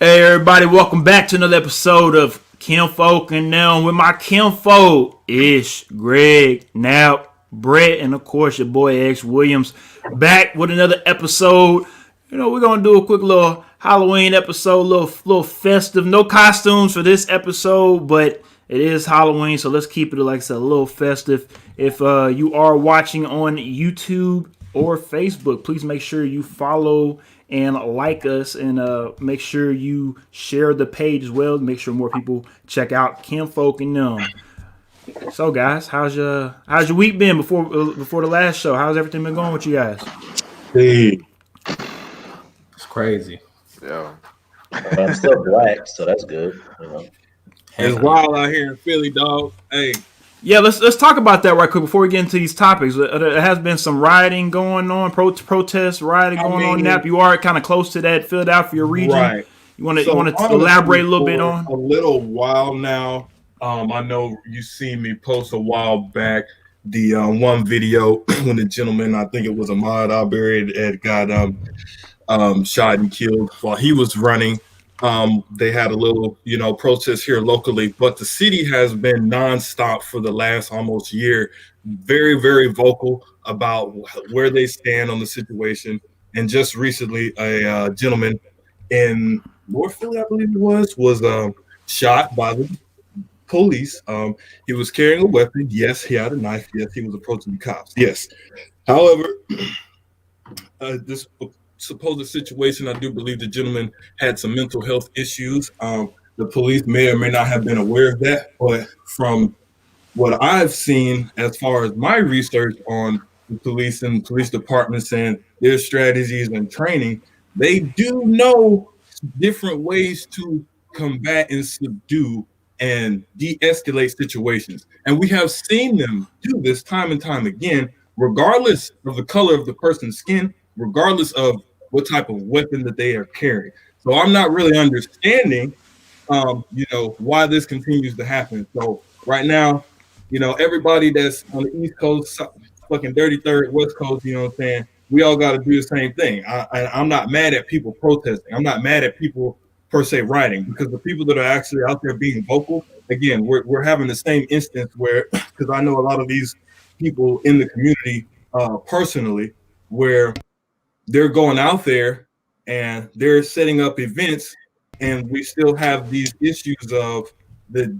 Hey everybody, welcome back to another episode of Kinfolk and Now with my kinfolk Ish, Greg, Nap, Brett, and of course your boy X Williams back with another episode. We're gonna do a quick little Halloween episode, little festive. No costumes for this episode, but it is Halloween, so let's keep it like I said, a little festive. If you are watching on YouTube or Facebook, please make sure you follow and like us, and make sure you share the page as well. Make sure more people check out Kinfolk and Them. So, guys, how's your week been before the last show? How's everything been going with you guys? Hey, It's crazy. Yeah. I'm still black, so that's good. it's wild out here in Philly, dog. Hey, Yeah, let's talk about that right quick before we get into these topics. There has been some rioting going on, protests, rioting going on. Nap, you are kind of close to that Philadelphia region. right. You want to So elaborate a little bit for on? a little while now. I know you seen me post a while back the one video when the gentleman, I think it was Ahmaud Arbery, had got shot and killed while he was running. They had a little, protest here locally, but the city has been nonstop for the last almost year, very, very vocal about where they stand on the situation. And just recently, a gentleman in North Philly, I believe it was shot by the police. He was carrying a weapon. Yes, he had a knife. Yes, he was approaching the cops. Yes. However, this supposed situation, I do believe the gentleman had some mental health issues. The police may or may not have been aware of that, but from what I've seen as far as my research on the police and police departments and their strategies and training, they do know different ways to combat and subdue and de-escalate situations. And we have seen them do this time and time again, regardless of the color of the person's skin, regardless of what type of weapon that they are carrying. So I'm not really understanding, why this continues to happen. So right now, everybody that's on the East Coast, fucking dirty third, West Coast, you know what I'm saying? We all got to do the same thing. I'm not mad at people protesting. I'm not mad at people per se rioting, because the people that are actually out there being vocal, again, we're having the same instance where, because I know a lot of these people in the community personally, where they're going out there and they're setting up events, and we still have these issues of the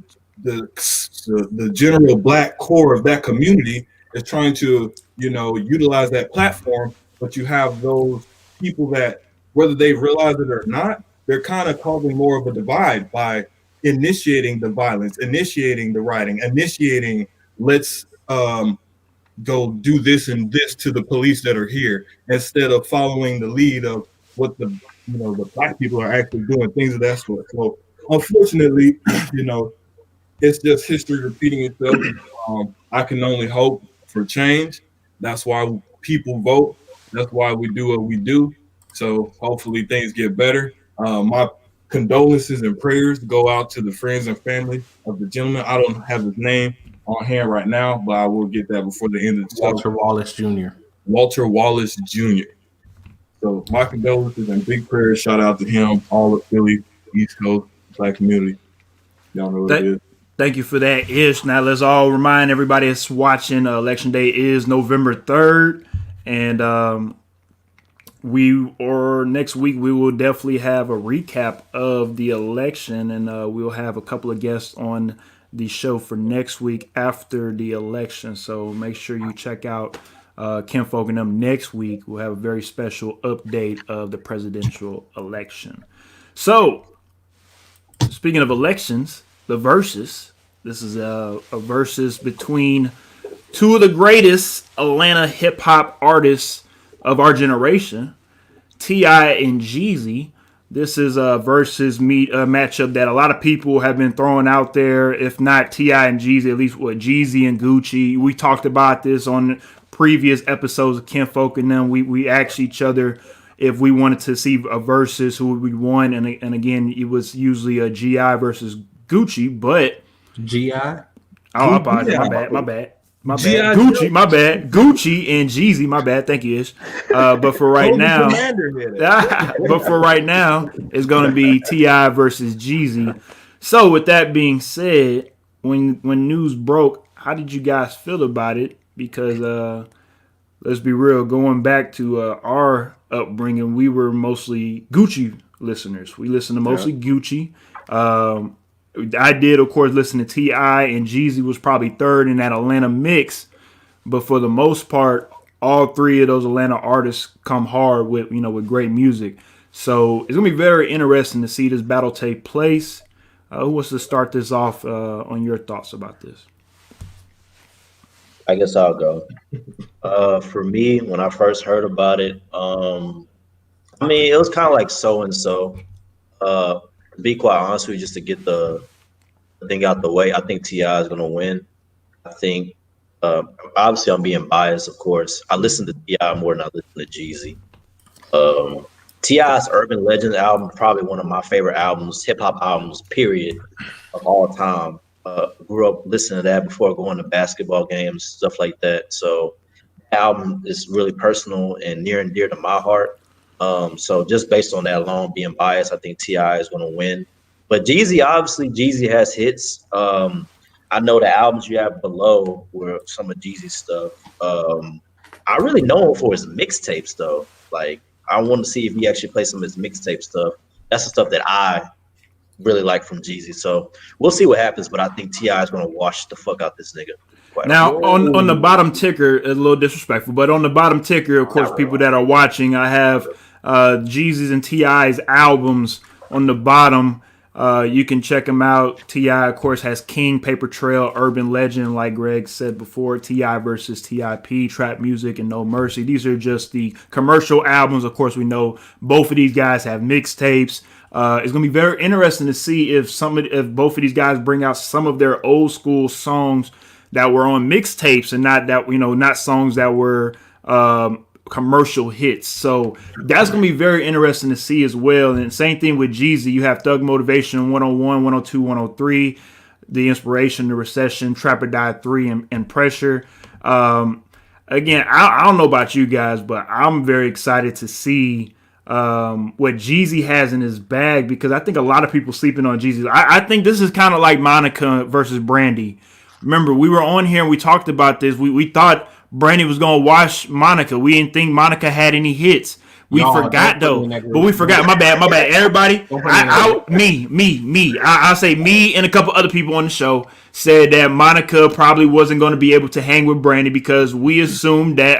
general black core of that community is trying to utilize that platform, but you have those people that, whether they realize it or not, they're kind of causing more of a divide by initiating the violence, initiating the rioting, initiating let's go do this and this to the police that are here, instead of following the lead of what the black people are actually doing, things of that sort. So unfortunately, it's just history repeating itself. I can only hope for change. That's why people vote. That's why we do what we do. So hopefully things get better. My condolences and prayers go out to the friends and family of the gentleman. I don't have his name on hand right now, but I will get that before the end of the show. Walter Wallace Jr. Walter Wallace Jr. So my condolences and big prayers. Shout out to him, all of Philly, East Coast, black community. Y'all know what it is. Thank you for that, Ish. Now let's all remind everybody that's watching, Election Day is November 3rd, and next week we will definitely have a recap of the election, and we'll have a couple of guests on the show for next week after the election. So make sure you check out Kinfolk and Them next week. We'll have a very special update of the presidential election. So, speaking of elections, the versus. This is a versus between two of the greatest Atlanta hip hop artists of our generation, T.I. and Jeezy. This is a versus matchup that a lot of people have been throwing out there. If not T.I. and Jeezy, at least Jeezy and Gucci. We talked about this on previous episodes of Kinfolk and Them. We asked each other if we wanted to see a versus, who would we won, and again, it was usually a G.I. versus Gucci, but G.I. oh, my bad. My bad. G.I. Gucci, Joe. my bad. Gucci and Jeezy, my bad. Thank you, Ish. But for right Golden now, Commander hit it. but for right now, it's going to be Ti versus Jeezy. So with that being said, when news broke, how did you guys feel about it? Because let's be real, going back to our upbringing, we were mostly Gucci listeners. We listened to mostly Gucci. Um, I did, of course, listen to Ti, and Jeezy was probably third in that Atlanta mix. But for the most part, all three of those Atlanta artists come hard with with great music. So it's gonna be very interesting to see this battle take place. Who wants to start this off on your thoughts about this? I guess I'll go. For me, when I first heard about it, I mean, it was kind of like so and so. To be quite honest with you, just to get the thing out the way, I think Ti is gonna win. I think, obviously, I'm being biased, of course. I listen to Ti more than I listen to Jeezy. Um, Ti's Urban Legends album, probably one of my favorite albums, hip hop albums, period, of all time. Grew up listening to that before going to basketball games, stuff like that. So the album is really personal and near and dear to my heart. So just based on that alone, being biased, I think Ti is going to win. But Jeezy, obviously, Jeezy has hits. I know the albums you have below were some of Jeezy's stuff. I really know him for his mixtapes, though. Like, I want to see if he actually plays some of his mixtape stuff. That's the stuff that I really like from Jeezy. So we'll see what happens, but I think Ti is going to wash the fuck out this nigga. Quite Now honestly. on the bottom ticker, a little disrespectful, but on the bottom ticker, of course, people that are watching, I have Jeezy's and Ti's albums on the bottom. You can check them out. Ti, of course, has King, Paper Trail, Urban Legend, like Greg said before. Ti versus Tip, Trap Music, and No Mercy. These are just the commercial albums. Of course, we know both of these guys have mixtapes. It's gonna be very interesting to see if if both of these guys bring out some of their old school songs that were on mixtapes and not songs that were commercial hits. So that's going to be very interesting to see as well. And same thing with Jeezy. You have Thug Motivation 101, 102, 103, The Inspiration, The Recession, Trap or Die 3, and Pressure. Again, I don't know about you guys, but I'm very excited to see what Jeezy has in his bag, because I think a lot of people sleeping on Jeezy. I think this is kind of like Monica versus Brandy. Remember, we were on here and we talked about this. We thought Brandy was going to wash Monica. We didn't think Monica had any hits. We forgot, though. But we forgot. My bad. Everybody. I'll say me and a couple other people on the show said that Monica probably wasn't going to be able to hang with Brandy because we assumed that,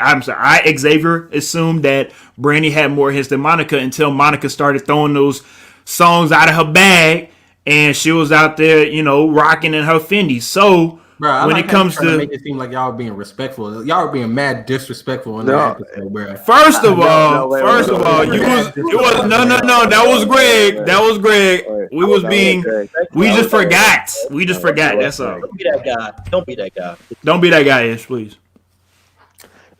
Xavier assumed that Brandy had more hits than Monica until Monica started throwing those songs out of her bag and she was out there, rocking in her Fendi. So, bro, when it comes to make it seem like y'all are being respectful, y'all are being mad disrespectful in that episode, bro. First of all, that was Greg. That was Greg. We just forgot. That's all. Don't be that guy. Don't be that guy, Ish, please.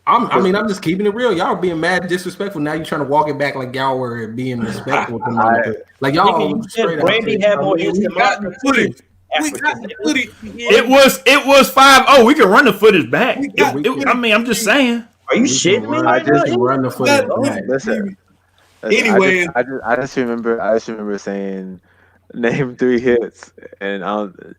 I'm just keeping it real. Y'all are being mad disrespectful. Now you're trying to walk it back like y'all were being respectful to Monica. Like y'all straight up. Brandy had more hits than Monica. We got the footage. It was 5-0. We can run the footage back. I'm just saying. Are you shitting me? I just run the footage back. Listen. Anyway, I just remember saying name 3 hits, and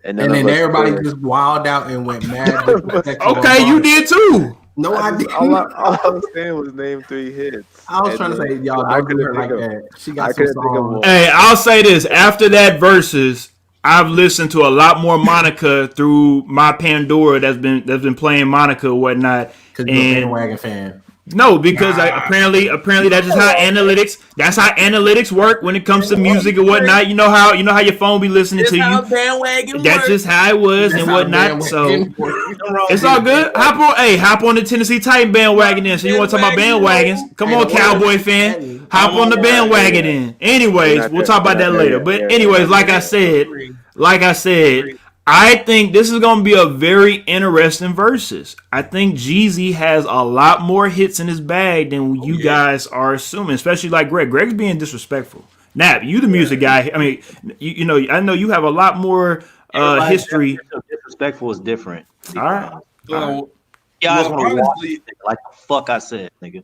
then everybody just wilded out and went mad. Okay, you did too. No, I didn't. All I was saying was name 3 hits. I was trying to say, y'all don't do her like that. She got some songs. Hey, I'll say this. After that versus, I've listened to a lot more Monica through my Pandora that's been playing Monica or whatnot. Because you're a bandwagon fan. No, because apparently that's just how analytics work when it comes to music and whatnot. You know how your phone be listening to you. That's just how it was and whatnot. So it's all good. Hop on the Tennessee Titan bandwagon then. So you want to talk about bandwagons? Come on, Cowboy fan. Hop on the bandwagon then. Anyways, we'll talk about that later. But anyways, like I said, I think this is going to be a very interesting versus. I think Jeezy has a lot more hits in his bag than you guys are assuming, especially like Greg. Greg's being disrespectful. Nap, you the music guy. I mean, I know you have a lot more history. Disrespectful is different. All right. guys Well, want to watch honestly, it like the fuck I said, nigga.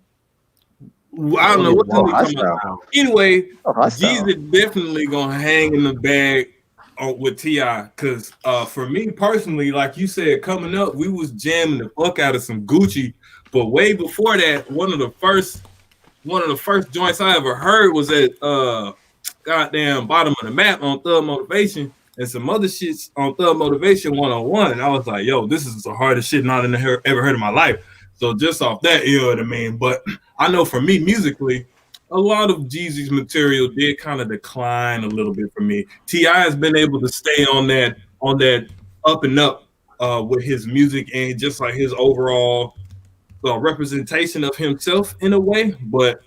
I don't know what the hell he talking Wow. about. Anyway, hostile. Jeezy definitely gonna hang in the bag with Ti. Cause for me personally, like you said, coming up, we was jamming the fuck out of some Gucci. But way before that, one of the first joints I ever heard was at goddamn bottom of the map on Thug Motivation and some other shits on Thug Motivation 101. And I was like, yo, this is the hardest shit not ever heard in my life. So just off that, you know what I mean? But I know for me, musically, a lot of Jeezy's material did kind of decline a little bit for me. T.I. has been able to stay on that up and up with his music and just like his overall representation of himself in a way. But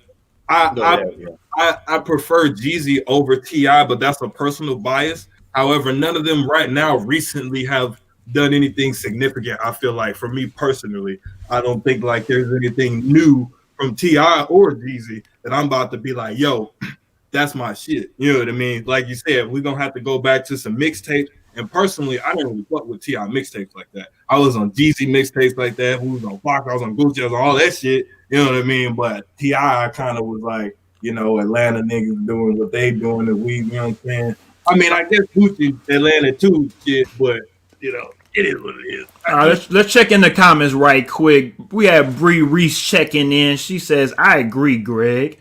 I prefer Jeezy over Ti, but that's a personal bias. However, none of them right now recently have done anything significant. I feel like for me personally, I don't think like there's anything new from Ti or Jeezy that I'm about to be like, yo, that's my shit. You know what I mean? Like you said, we're gonna have to go back to some mixtapes. And personally, I didn't really fuck with T.I. mixtapes like that. I was on Jeezy mixtapes like that. We was on Fox, I was on Gucci, I was on all that shit. You know what I mean? But T.I. kind of was like, you know, Atlanta niggas doing what they doing, and we, you know what I'm saying? I mean, I guess Gucci Atlanta too, shit, but you know, it is what it is. Let's check in the comments right quick. We have Bree Reese checking in. She says, "I agree, Greg."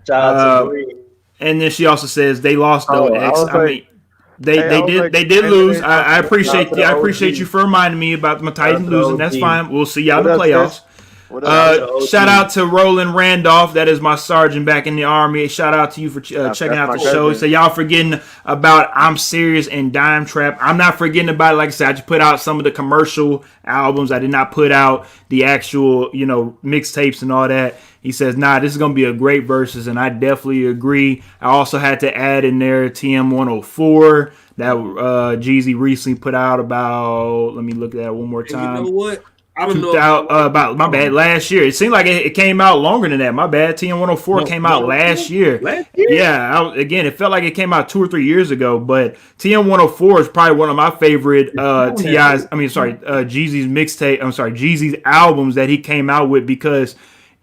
Shout out to Bree. And then she also says they lost though. They did lose. I appreciate you for reminding me about the Titans losing. That's fine. We'll see y'all in the playoffs. Shout out to Roland Randolph. That is my sergeant back in the Army. Shout out to you for checking out the show. So y'all forgetting about I'm Serious and Dime Trap. I'm not forgetting about it. Like I said, I just put out some of the commercial albums. I did not put out the actual, mixtapes and all that. He says, nah, this is going to be a great versus, and I definitely agree. I also had to add in there TM 104 that Jeezy recently put out about, let me look at that one more time. You know what? I don't know about my bad, last year. It seemed like it came out longer than that. My bad. TM 104 came out last year. Yeah, again, it felt like it came out 2 or 3 years ago, but TM 104 is probably one of my favorite Jeezy's mixtape. I'm sorry, Jeezy's albums that he came out with, because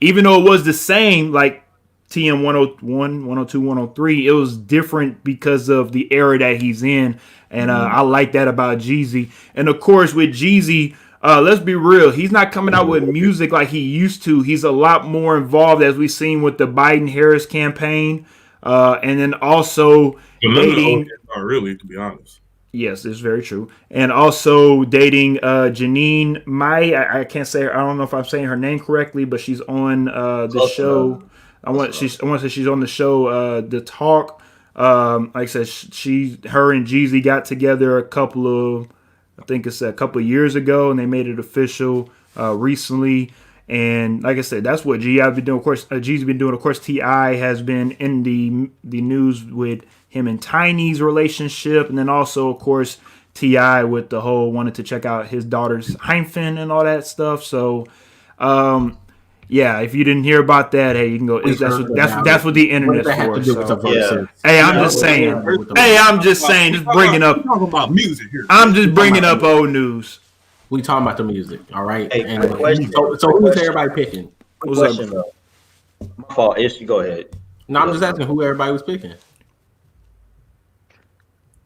even though it was the same, like TM 101, 102, 103, it was different because of the era that he's in. And I like that about Jeezy. And of course, with Jeezy, let's be real, he's not coming out with music like he used to. He's a lot more involved, as we've seen with the Biden-Harris campaign. And then also dating. Really, to be honest. Yes, it's very true. And also dating Janine Mai. I can't say I don't know if I'm saying her name correctly, but she's on the show. I want to say she's on the show The Talk. Like I said, her and Jeezy got together a couple of years ago, and they made it official recently. And like I said, that's what Jeezy's been doing. Of course, Jeezy's been doing. Of course, T.I. has been in the news with him and Tiny's relationship, and then also, of course, T.I. with the whole wanted to check out his daughter's hyphen and all that stuff. So, yeah, if you didn't hear about that, hey, you can go. That's what the internet's for. So. Hey, I'm just saying. Just bringing up. Talking about music here. I'm just bringing up old news. We talking about the music, all right? Hey, and so who's everybody picking? Question though. My fault. Ish, you go ahead. No, I'm just asking who everybody was picking.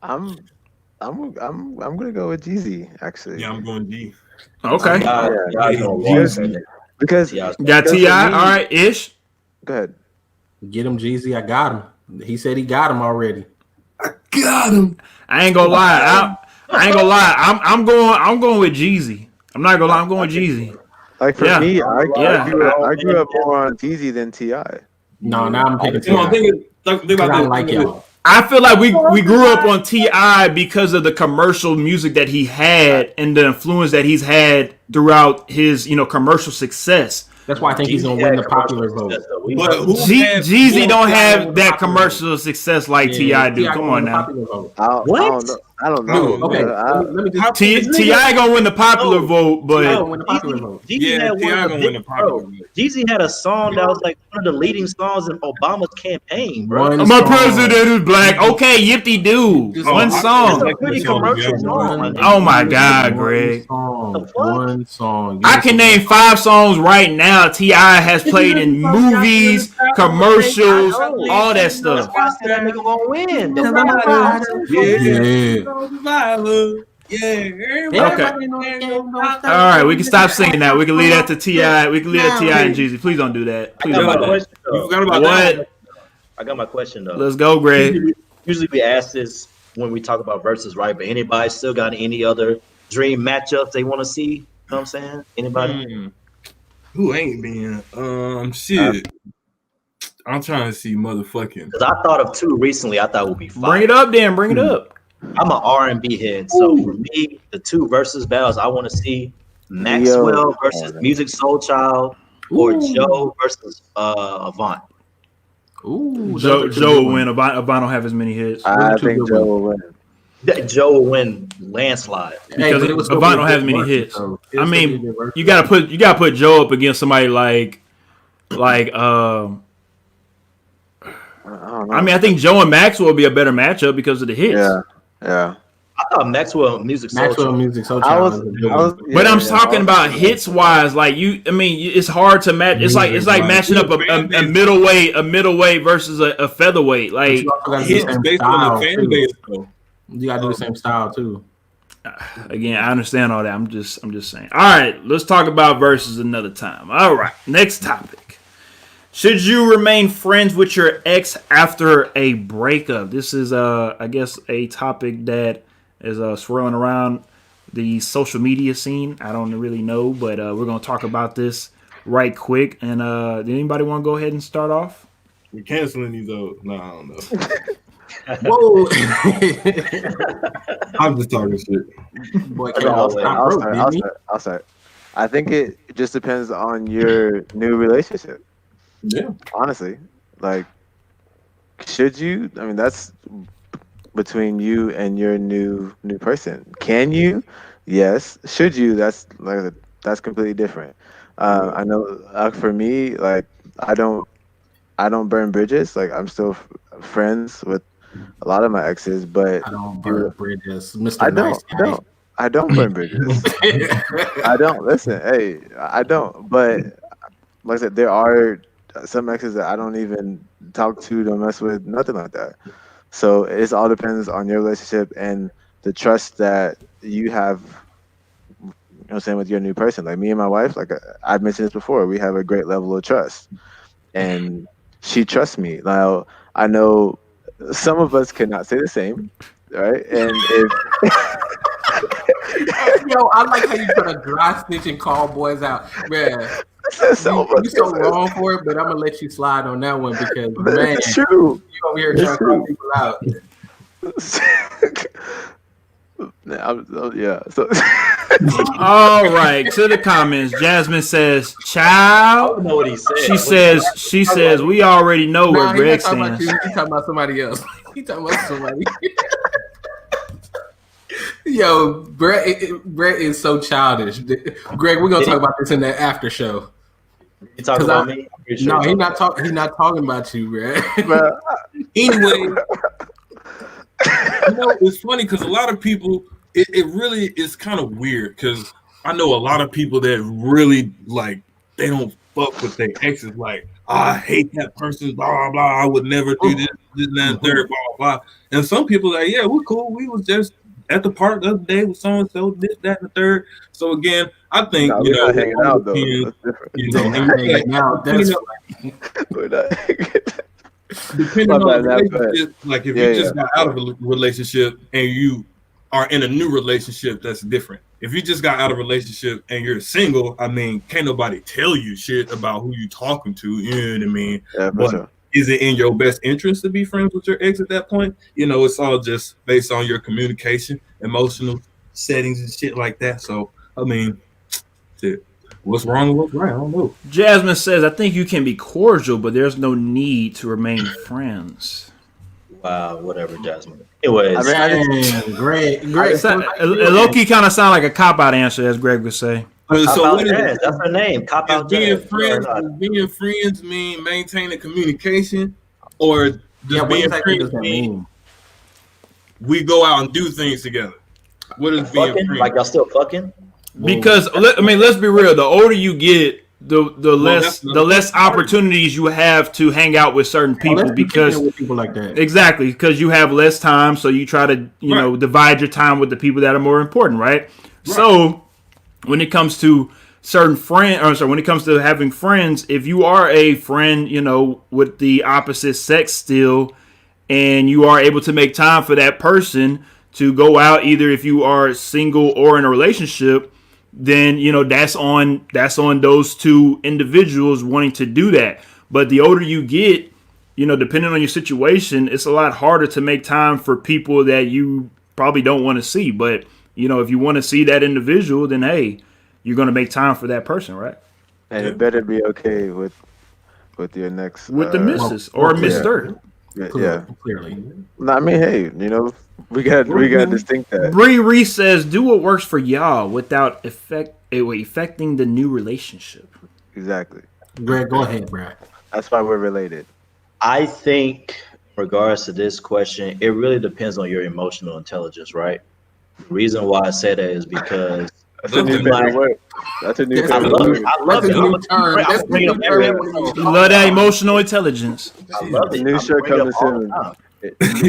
I'm gonna go with Jeezy, actually. Yeah, I'm going G. Okay. Because got T.I. All right, Ish. Go ahead. Get him, Jeezy. I got him. He said he got him already. I got him. I ain't gonna lie. I'm going with Jeezy. I'm not gonna lie. I'm going with Jeezy. Like for me, I grew up more on Jeezy than T.I. No, now I'm picking T.I. I don't like y'all. I feel like we grew up on T.I. because of the commercial music that he had and the influence that he's had throughout his, commercial success. That's why I think he's gonna win the popular vote. But Jeezy don't have that commercial success like T.I. do. Come on now. What? I don't know. Dude, Okay, let me just. Ti gonna win the popular vote, but Win the popular vote. Jeezy Yeah, had one T.I. of the gonna win the big, popular bro. vote. Jeezy had a song that was like one of the leading songs in Obama's campaign, bro. One my song. president is black. Okay, yippity doo. Just One one That's song. a pretty commercial song. Oh my God, Greg. One song. I can name 5 songs right now. Ti has played in movies, commercials, all that That's stuff. why I said that nigga gonna win. Because I'm a fighter. Yeah. Okay. All right, we can stop singing that. We can leave that to Ti. We can leave that to Ti and Jeezy. Please don't do that. I Please got don't my do that. question You though. forgot about What? that I got my question though. Let's go, Greg. Usually we ask this when we talk about verses, right? But anybody still got any other dream matchups they want to see? You know what I'm saying? Anybody? one. Who ain't been? Shit. I'm trying to see motherfucking. Because I thought of 2 recently. I thought would be fire. Bring it up, then. Bring it up. I'm an R&B head, so for me, the 2 versus battles I want to see: Maxwell versus Music Soul Child, or Joe versus Avant. Ooh, Joe will win. Avant don't have as many hits. I think Joe will win. Joe will win landslide. Because Avant don't have as many hits. I mean, you gotta put Joe up against somebody like I mean, I think Joe and Maxwell will be a better matchup because of the hits. Yeah. I thought Maxwell Music Soul Child. But I'm talking about hits wise. Like I mean, it's hard to match. It's like matching up a middleweight versus a featherweight. Like hits based on the fan base, though. You gotta do the same style too. Again, I understand all that. I'm just saying. All right, let's talk about verses another time. All right, next topic. Should you remain friends with your ex after a breakup? This is, I guess, a topic that is swirling around the social media scene. I don't really know, but we're going to talk about this right quick. And did anybody want to go ahead and start off? We're canceling these. No, I don't know. Whoa! I'm just talking shit. Boy, I'll start. I think it just depends on your new relationship. Yeah. Honestly, like, should you? I mean, that's between you and your new person. Can you? Yes. Should you? That's completely different. I know for me, like, I don't burn bridges. Like, I'm still friends with a lot of my exes, but I don't burn bridges, Mr. I don't burn bridges. I don't. Listen, hey, I don't. But like I said, there are some exes that I don't even talk to, don't mess with, nothing like that. So it all depends on your relationship and the trust that you have, you know what I'm saying, with your new person. Like me and my wife, like I've mentioned this before, we have a great level of trust. And she trusts me. Now, I know some of us cannot say the same, right? And if... Yo, I like how you put a dry snitch and call boys out. Man, you're so wrong for it, but I'm going to let you slide on that one because, man, it's true. You over here trying to call people out. Yeah. So. All right, to the comments. Jasmine says, "Child." I don't know what he said. She says, we already know where Greg stands. He's talking about somebody else. He's talking about somebody. Yo, Brett is so childish. Greg, we're gonna talk about this in the after show. You talking about me? No, he's not talking. He's not talking about you, Brett. Anyway, it's funny because a lot of people, it really is kind of weird because I know a lot of people that really like they don't fuck with their exes. Like, I hate that person. Blah blah blah. I would never do this, that, and third. Blah blah blah. And some people are like, yeah, we're cool. We was just at the park the other day with so and so, this, that, and the third. So again, I think we're not hanging out though. Depending on the relationship, like if you just got out of a relationship and you are in a new relationship, that's different. If you just got out of a relationship and you're single, I mean, can't nobody tell you shit about who you talking to. You know what I mean? Yeah, but sure. Is it in your best interest to be friends with your ex at that point? You know, it's all just based on your communication, emotional settings and shit like that. So, I mean, shit. What's wrong and what's right? I don't know. Jasmine says, I think you can be cordial, but there's no need to remain friends. Wow, whatever, Jasmine. Anyways, Dang, Greg. Low key kind of sound like a cop out answer, as Greg would say. Cop So out what is Jazz. That's her name. Cop out being Jazz. friends? Does being friends mean maintaining communication, or does What being exactly friends does that mean? we go out and do things together? What is being Fucking? friends? Like y'all still fucking? Because let's be real. The older you get, the that's another less part. opportunities you have to hang out with certain people Let's be because kicking it with people like that. exactly because you have less time, so you try to divide your time with the people that are more important, right? So when it comes to when it comes to having friends, if you are a friend, with the opposite sex still, and you are able to make time for that person to go out, either if you are single or in a relationship, then that's on those two individuals wanting to do that. But the older you get, depending on your situation, it's a lot harder to make time for people that you probably don't want to see. But if you want to see that individual, then hey, you're going to make time for that person, right? And it better be okay with your next With the missus or Mr. Yeah. Clearly. No, I mean, hey, we got to distinct that. Bree Reese says, "Do what works for y'all without affecting the new relationship." Exactly. Greg, go ahead, Brad. That's why we're related. I think, in regards to this question, it really depends on your emotional intelligence, right? The reason why I say that is because That's a new favorite word. That's a new That's I favorite love word. it. I love That's it. a new I'm term. gonna That's bring a up new every term. episode. You love that emotional intelligence. I love it. New I'm shirt bring it coming up all the soon. time.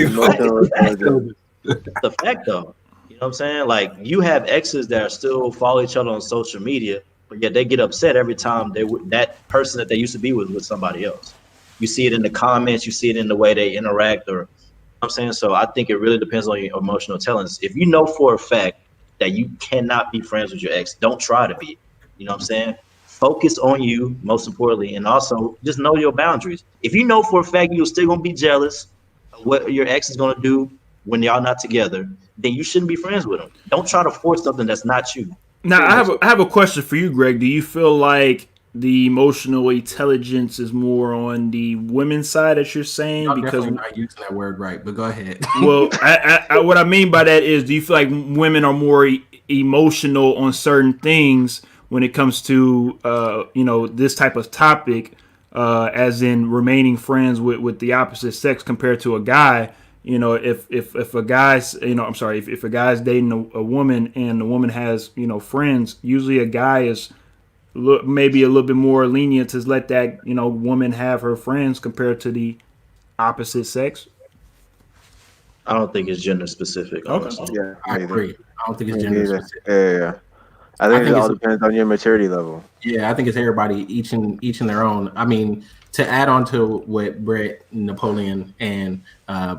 Emotional intelligence. It's a fact, though. You know what I'm saying? Like, you have exes that are still follow each other on social media, but yet they get upset every time that person that they used to be with somebody else. You see it in the comments, you see it in the way they interact, or you know what I'm saying. So I think it really depends on your emotional intelligence. If you know for a fact that you cannot be friends with your ex, don't try to be. You know what I'm saying? Focus on you, most importantly, and also just know your boundaries. If you know for a fact you're still gonna be jealous of what your ex is gonna do when y'all not together, then you shouldn't be friends with them. Don't try to force something that's not you. Now, I have a question for you, Greg. Do you feel like the emotional intelligence is more on the women's side, as you're saying? Y'all Because definitely not using that word right, but go ahead. well, what I mean by that is, do you feel like women are more emotional on certain things when it comes to this type of topic, as in remaining friends with the opposite sex compared to a guy? If a guy's if a guy's dating a woman and the woman has friends, usually a guy is maybe a little bit more lenient to let that woman have her friends compared to the opposite sex. I don't think it's gender specific, honestly. Yeah, I agree. I don't think it's Me gender neither. specific. Yeah. I think it all depends on your maturity level. Yeah, I think it's everybody, each in their own. I mean, to add on to what Brett Napoleon and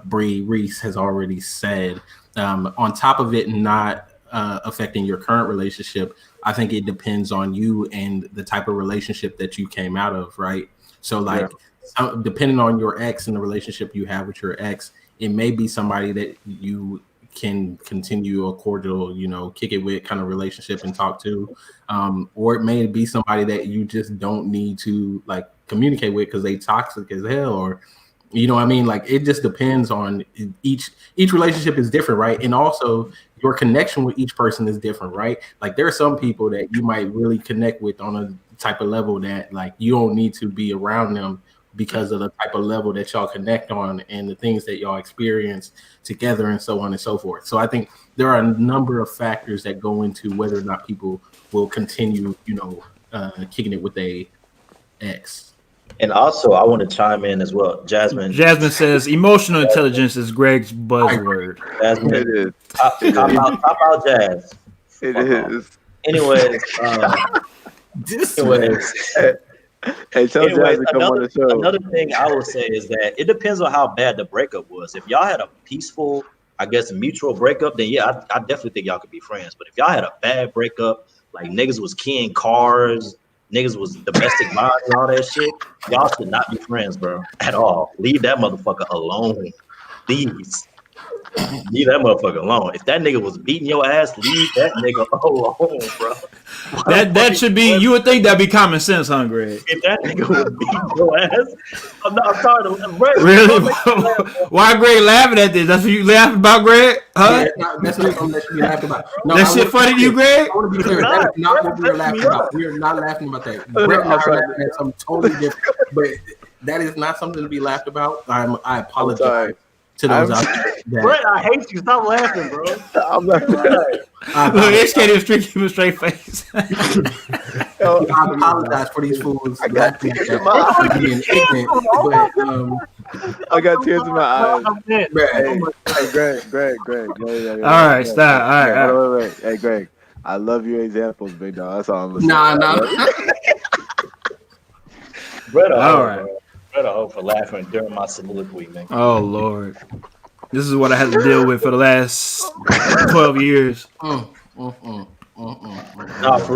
Bree Reese has already said, on top of it not affecting your current relationship, I think it depends on you and the type of relationship that you came out of, right? So, like, depending on your ex and the relationship you have with your ex, it may be somebody that you can continue a cordial, kick it with kind of relationship and talk to, or it may be somebody that you just don't need to like communicate with because they toxic as hell, or what I mean. Like, it just depends on each relationship is different, right? And also your connection with each person is different, right? Like, there are some people that you might really connect with on a type of level that like you don't need to be around them because of the type of level that y'all connect on and the things that y'all experience together and so on and so forth. So I think there are a number of factors that go into whether or not people will continue, kicking it with a ex. And also, I want to chime in as well. Jasmine says emotional intelligence is Greg's buzzword. Jasmine, It is. Cop out Jazz. It Fuck off. is. Anyways, Hey, tell Jazz to come on the show. another thing I would say is that it depends on how bad the breakup was. If y'all had a peaceful, I guess, mutual breakup, then yeah, I definitely think y'all could be friends. But if y'all had a bad breakup, like niggas was keying cars, niggas was domestic violence and all that shit, y'all should not be friends, bro, at all. Leave that motherfucker alone, please. leave that motherfucker alone. If that nigga was beating your ass, leave that nigga alone, bro. That should be. You would think that'd be common sense, huh, Greg? If that nigga was beating your ass, I'm sorry to Greg, Really? Why Greg laughing at this? That's what you laughing about, Greg? Huh? Yeah, that's not something that should be laughing about. No, That shit funny to you, Greg? I want to be clear. That is not what we are laughing about. We are not laughing about that. Brett and I are laughing at something totally different. But that is not something to be laughed about. I apologize to those out there. Brett, I hate you. Stop laughing, bro. I'm like, Look, this can't even keep a straight face. I apologize for these fools. I got tears in my eyes. Being ignorant, but I got tears in my eyes. Brett, Hey, Greg. All right, stop. All right. Wait. Hey, Greg. I love your examples, big dog. That's all I'm listening. nah. Brett, All right. Brett, I hope for laughing during my soliloquy, man. Oh Lord, this is what I had to deal with for the last 12 years. No, for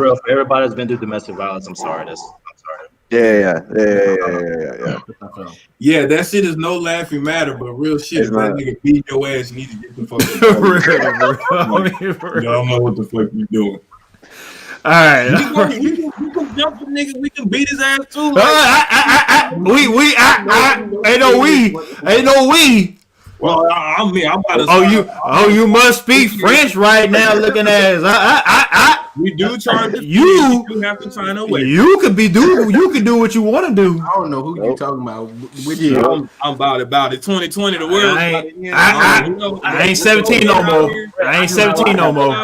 real. For everybody that's been through domestic violence, I'm sorry. I'm sorry. Yeah. Yeah, that shit is no laughing matter, but real shit. It's If that not. nigga beat your ass, you need to get the fuck For out. real, bro. I mean, for You real. don't know what the fuck you doing. All right. We can jump the nigga. We can beat his ass too. Ain't no we. Well, I'm about to. You must speak French right now, looking ass. We do charge the You- fee. You have to sign away. You can do what you want to do. I don't know who you're talking about. Which I'm about it. 2020, the world. I ain't 17 no more. I ain't 17 no more.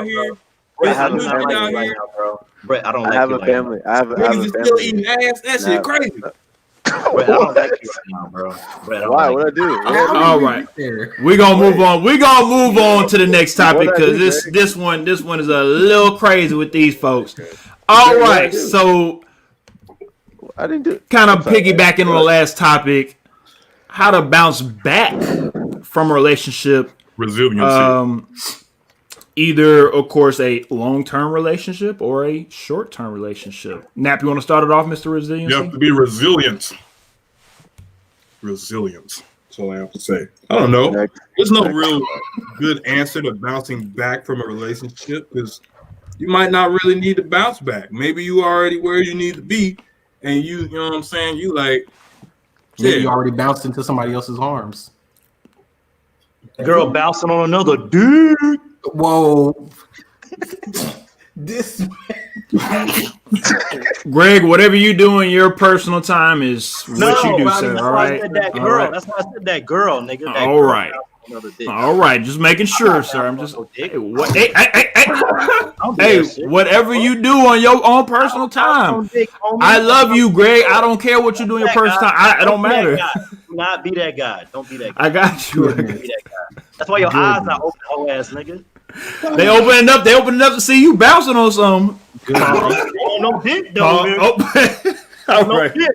I have a Brett, I don't family like you right right now, bro. Brett, I don't I like have you a right now. family. I have a Niggas is still family. eating ass. That shit Nah. crazy. Brett, I don't like you right now, bro. Brett, I don't Why? like What I you. do? All right. We're gonna move on. We're gonna move on to the next topic because this one is a little crazy with these folks. All right, so I didn't do. kind of piggybacking on the last topic, how to bounce back from a relationship. Resiliency. Either, of course, a long-term relationship or a short-term relationship. Nap, you want to start it off, Mr. Resiliency? You have to be resilient. Resilience. That's all I have to say. I don't know. There's no real good answer to bouncing back from a relationship because you might not really need to bounce back. Maybe you already where you need to be, and you know what I'm saying? You like, Maybe you yeah. already bounced into somebody else's arms. Girl bouncing on another dude. Whoa. This Greg, whatever you do in your personal time is what you do, sir. That's All why I right. said that All girl. right. That's why I said that girl, nigga. That All girl right. bouncing on another dick. All right. Just making sure, sir. I'm just. Hey, what? Hey, Don't do hey, that shit. whatever you do on your own personal time. I love you, Greg. I don't care what you do in your personal time. It don't matter. Do not be that guy. Don't be that guy. I got you. Don't be that guy. That's why your eyes not open, whole ass nigga. They open it up to see you bouncing on something. Oh, no dick though, nigga. All No right. dick.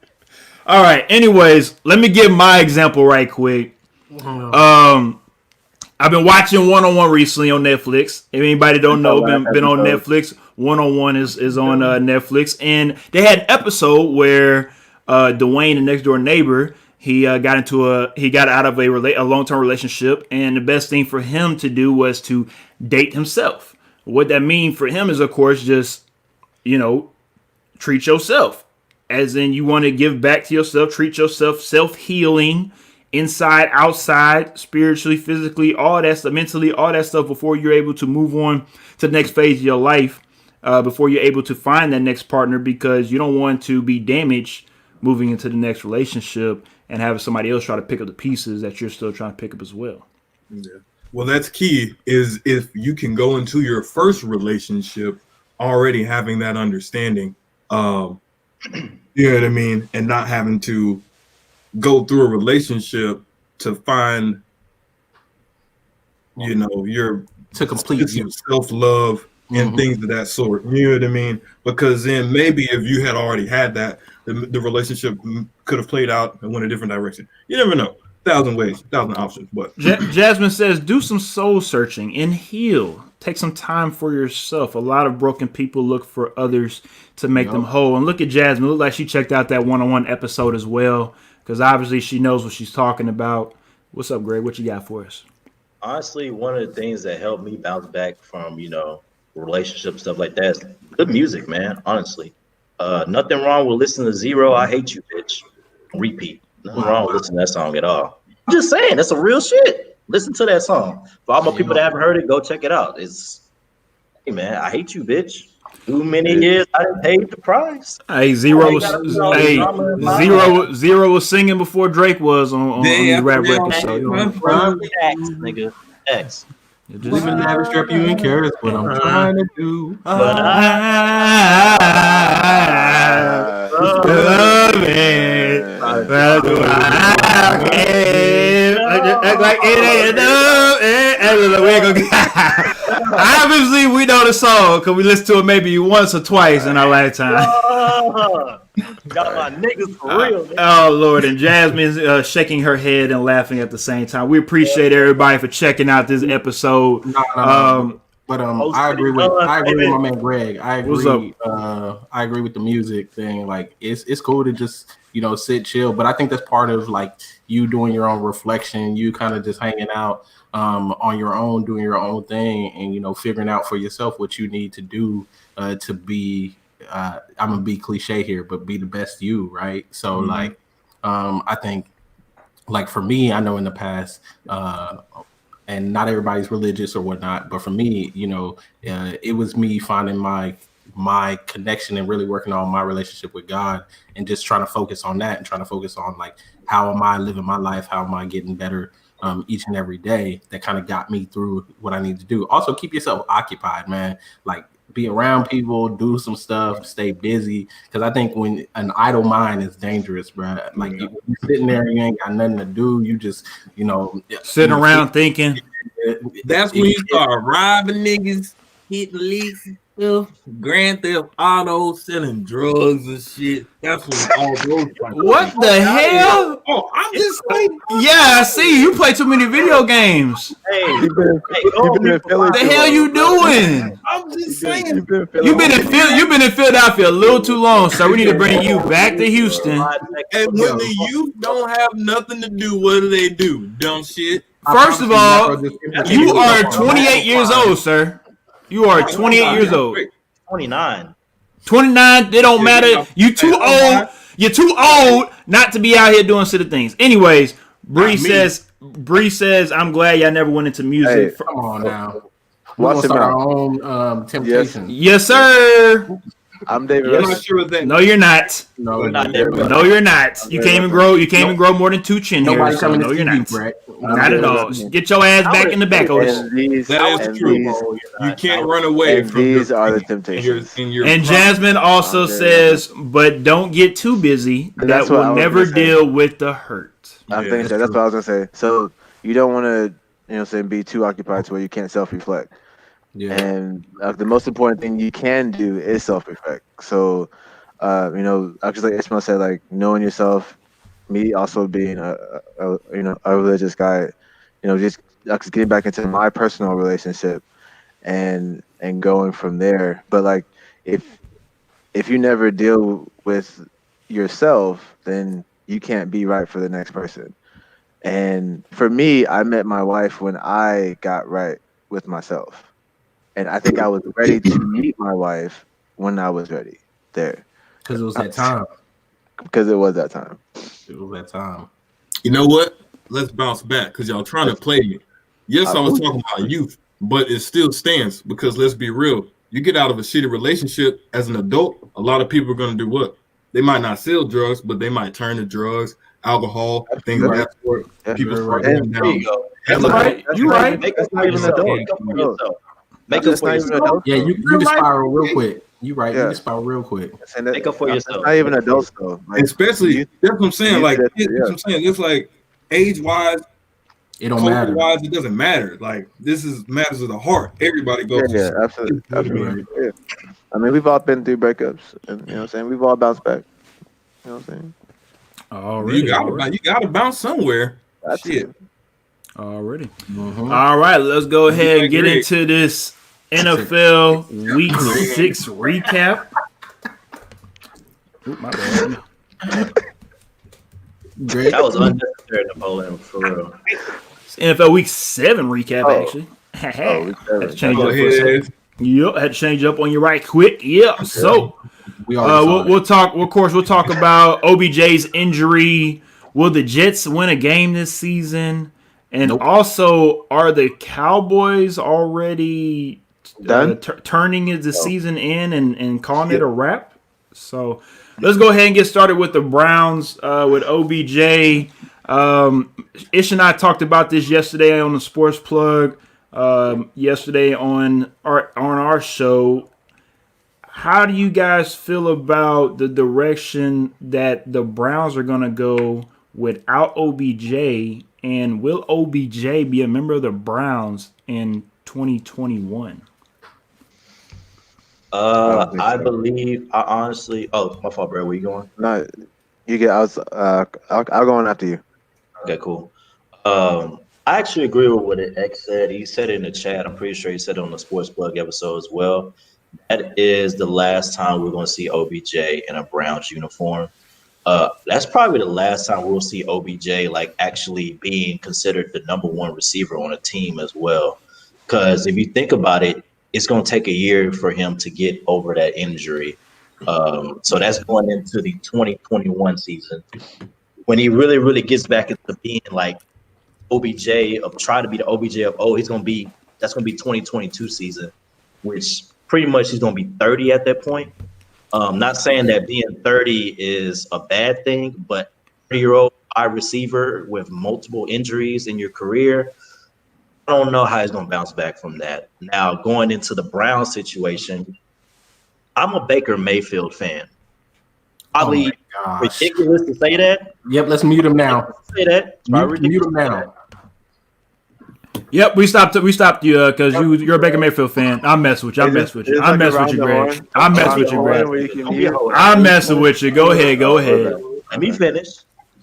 All right. Anyways, let me give my example right quick. I've been watching One-on-One recently on Netflix. If anybody don't know, been on Netflix. One-on-One is on Netflix, and they had an episode where Dwayne, the next door neighbor, he got out of a long-term relationship, and the best thing for him to do was to date himself. What that means for him is, of course, just treat yourself, as in you want to give back to yourself, treat yourself, self-healing. Inside, outside, spiritually, physically, all that stuff, mentally, all that stuff before you're able to move on to the next phase of your life, before you're able to find that next partner, because you don't want to be damaged moving into the next relationship and having somebody else try to pick up the pieces that you're still trying to pick up as well. Yeah. Well, that's key is if you can go into your first relationship already having that understanding, you know what I mean? And not having to go through a relationship to find, your to complete you. self-love and things of that sort. You know what I mean? Because then maybe if you had already had that, the relationship could have played out and went a different direction. You never know. 1,000 ways, 1,000 options. But Jasmine says, do some soul searching and heal. Take some time for yourself. A lot of broken people look for others to make them whole. And look at Jasmine. Look like she checked out that One-on-One episode as well, because obviously she knows what she's talking about. What's up, Greg? What you got for us? honestly, one of the things that helped me bounce back from, relationship stuff like that is good music, man. Honestly. Nothing wrong with listening to Zero, I Hate You, Bitch. Repeat. Nothing wrong with listening to that song at all. I'm just saying, that's some real shit. Listen to that song. For all my people that haven't heard it, go check it out. Hey man, I hate you, bitch. Too many years I didn't pay the price. Hey, Zero was singing before Drake was on these rap records. So X, nigga. X. Women never strap you in carrots, what I'm trying to do. But love it. Like it ain't enough. Obviously, we know the song because we listened to it maybe once or twice in our lifetime. Got my niggas for real. Oh Lord! And Jasmine's shaking her head and laughing at the same time. We appreciate everybody for checking out this episode. But I agree with my man Greg. I agree. I agree with the music thing. Like it's cool to just sit chill. But I think that's part of like you doing your own reflection. You kind of just hanging out on your own, doing your own thing, and figuring out for yourself what you need to do to be. I'm gonna be cliche here, but be the best you, right? So like, I think like for me, I know in the past. And not everybody's religious or whatnot, but for me, it was me finding my connection and really working on my relationship with God and just trying to focus on that and trying to focus on like how am I living my life, how am I getting better each and every day. That kind of got me through what I need to do. Also, keep yourself occupied, man. Like be around people, do some stuff, stay busy. Because I think when an idle mind is dangerous, bro. Like you're sitting there, you ain't got nothing to do. You just, sitting around thinking. That's when you start robbing niggas, hitting licks and stuff, Grand Theft Auto, selling drugs and shit. That's when all those. What the hell? Oh, I'm just saying. Yeah, I see. You play too many video games. Hey, What the hell you doing? I'm just saying. You've been in Philadelphia a little too long, so we need to bring you back to Houston. And when the youth don't have nothing to do, what do? Dumb shit. First of all, you are 28 years old, sir. You are 28 years old. 29. 29, they don't matter. You too old. You're too old not to be out here doing silly things. Anyways, Bree says, I'm glad y'all never went into music. Hey, come on now. We're gonna start our own temptation. Yes, sir. I'm David. I'm not sure what that. No, you're not. No, we're not there. No, you're not. You can't even grow. You can't even grow more than 2 chin hairs. So no, you're not. Not at all. Get your ass back in the back, Otis. That is true. You can't run away from these are the temptations. And Jasmine also says, but don't get too busy. That will never deal with the hurt. I'm thinking that's what I was gonna say. So you don't want to, be too occupied to where you can't self-reflect. Yeah. And the most important thing you can do is self-reflect. So, just like Ishmael said, like knowing yourself, me also being a religious guy, just getting back into my personal relationship and going from there. But like, if you never deal with yourself, then you can't be right for the next person. And for me, I met my wife when I got right with myself. And I think I was ready to meet my wife when I was ready there. Because it was that time. Because it was that time. It was that time. You know what? Let's bounce back because y'all trying to play me. Yes, I was talking about youth, but it still stands because let's be real. You get out of a shitty relationship as an adult, a lot of people are going to do what? They might not sell drugs, but they might turn to drugs, alcohol, things of that sort. People start going down. That's right. You're right. That's not even adult. Make up for yourself. Yeah, you can spiral real quick. You right. You can spiral real quick. Make up for yourself. Not even adults though. Like, especially that's what I'm saying. Like that's what I'm saying. It's like age wise, it don't matter. Wise, it doesn't matter. Like this is matters of the heart. Everybody goes. Yeah, absolutely. Yeah. I mean, we've all been through breakups, and you know what I'm saying. We've all bounced back. You know what I'm saying. Already, you gotta bounce somewhere. Shit. Already. Mm-hmm. All right, let's go ahead and get into this NFL Week 6 recap. Ooh, my bad. That was unnecessary, Napoleon, for real. NFL Week 7 recap, actually. Week 7. Had to change Go up for a second. ahead. Yep, had to change up on you right quick. Yep. So We already saw we'll talk. Of course, we'll talk about OBJ's injury. Will the Jets win a game this season? And also, are the Cowboys already Done? turning the season in and calling it a wrap? So let's go ahead and get started with the Browns with OBJ. Ish and I talked about this yesterday on the Sports Plug. Yesterday on our show. How do you guys feel about the direction that the Browns are going to go without OBJ? And will OBJ be a member of the Browns in 2021? I believe. I honestly. Oh, my fault, bro. Where you going? No, you get. I'll go on after you. Okay, cool. I actually agree with what X said. He said it in the chat. I'm pretty sure he said it on the Sports Plug episode as well. That is the last time we're going to see OBJ in a Browns uniform. That's probably the last time we'll see OBJ like actually being considered the number one receiver on a team as well. Because if you think about it, it's going to take a year for him to get over that injury. So that's going into the 2021 season when he really, really gets back into being like OBJ of try to be the OBJ of that's gonna be 2022 season, which pretty much he's gonna be 30 at that point. Not saying that being 30 is a bad thing, but 30-year-old wide receiver with multiple injuries in your career, I don't know how he's gonna bounce back from that. Now going into the Browns situation, I'm a Baker Mayfield fan. Probably ridiculous to say that. Yep, let's mute him now. Say that. Mute him now. Yep, we stopped you because you're a Baker Mayfield fan. I'm messing with you. I'm messing with you, Greg. I'm messing with you, Greg. I'm messing with you. Go ahead. Let me finish.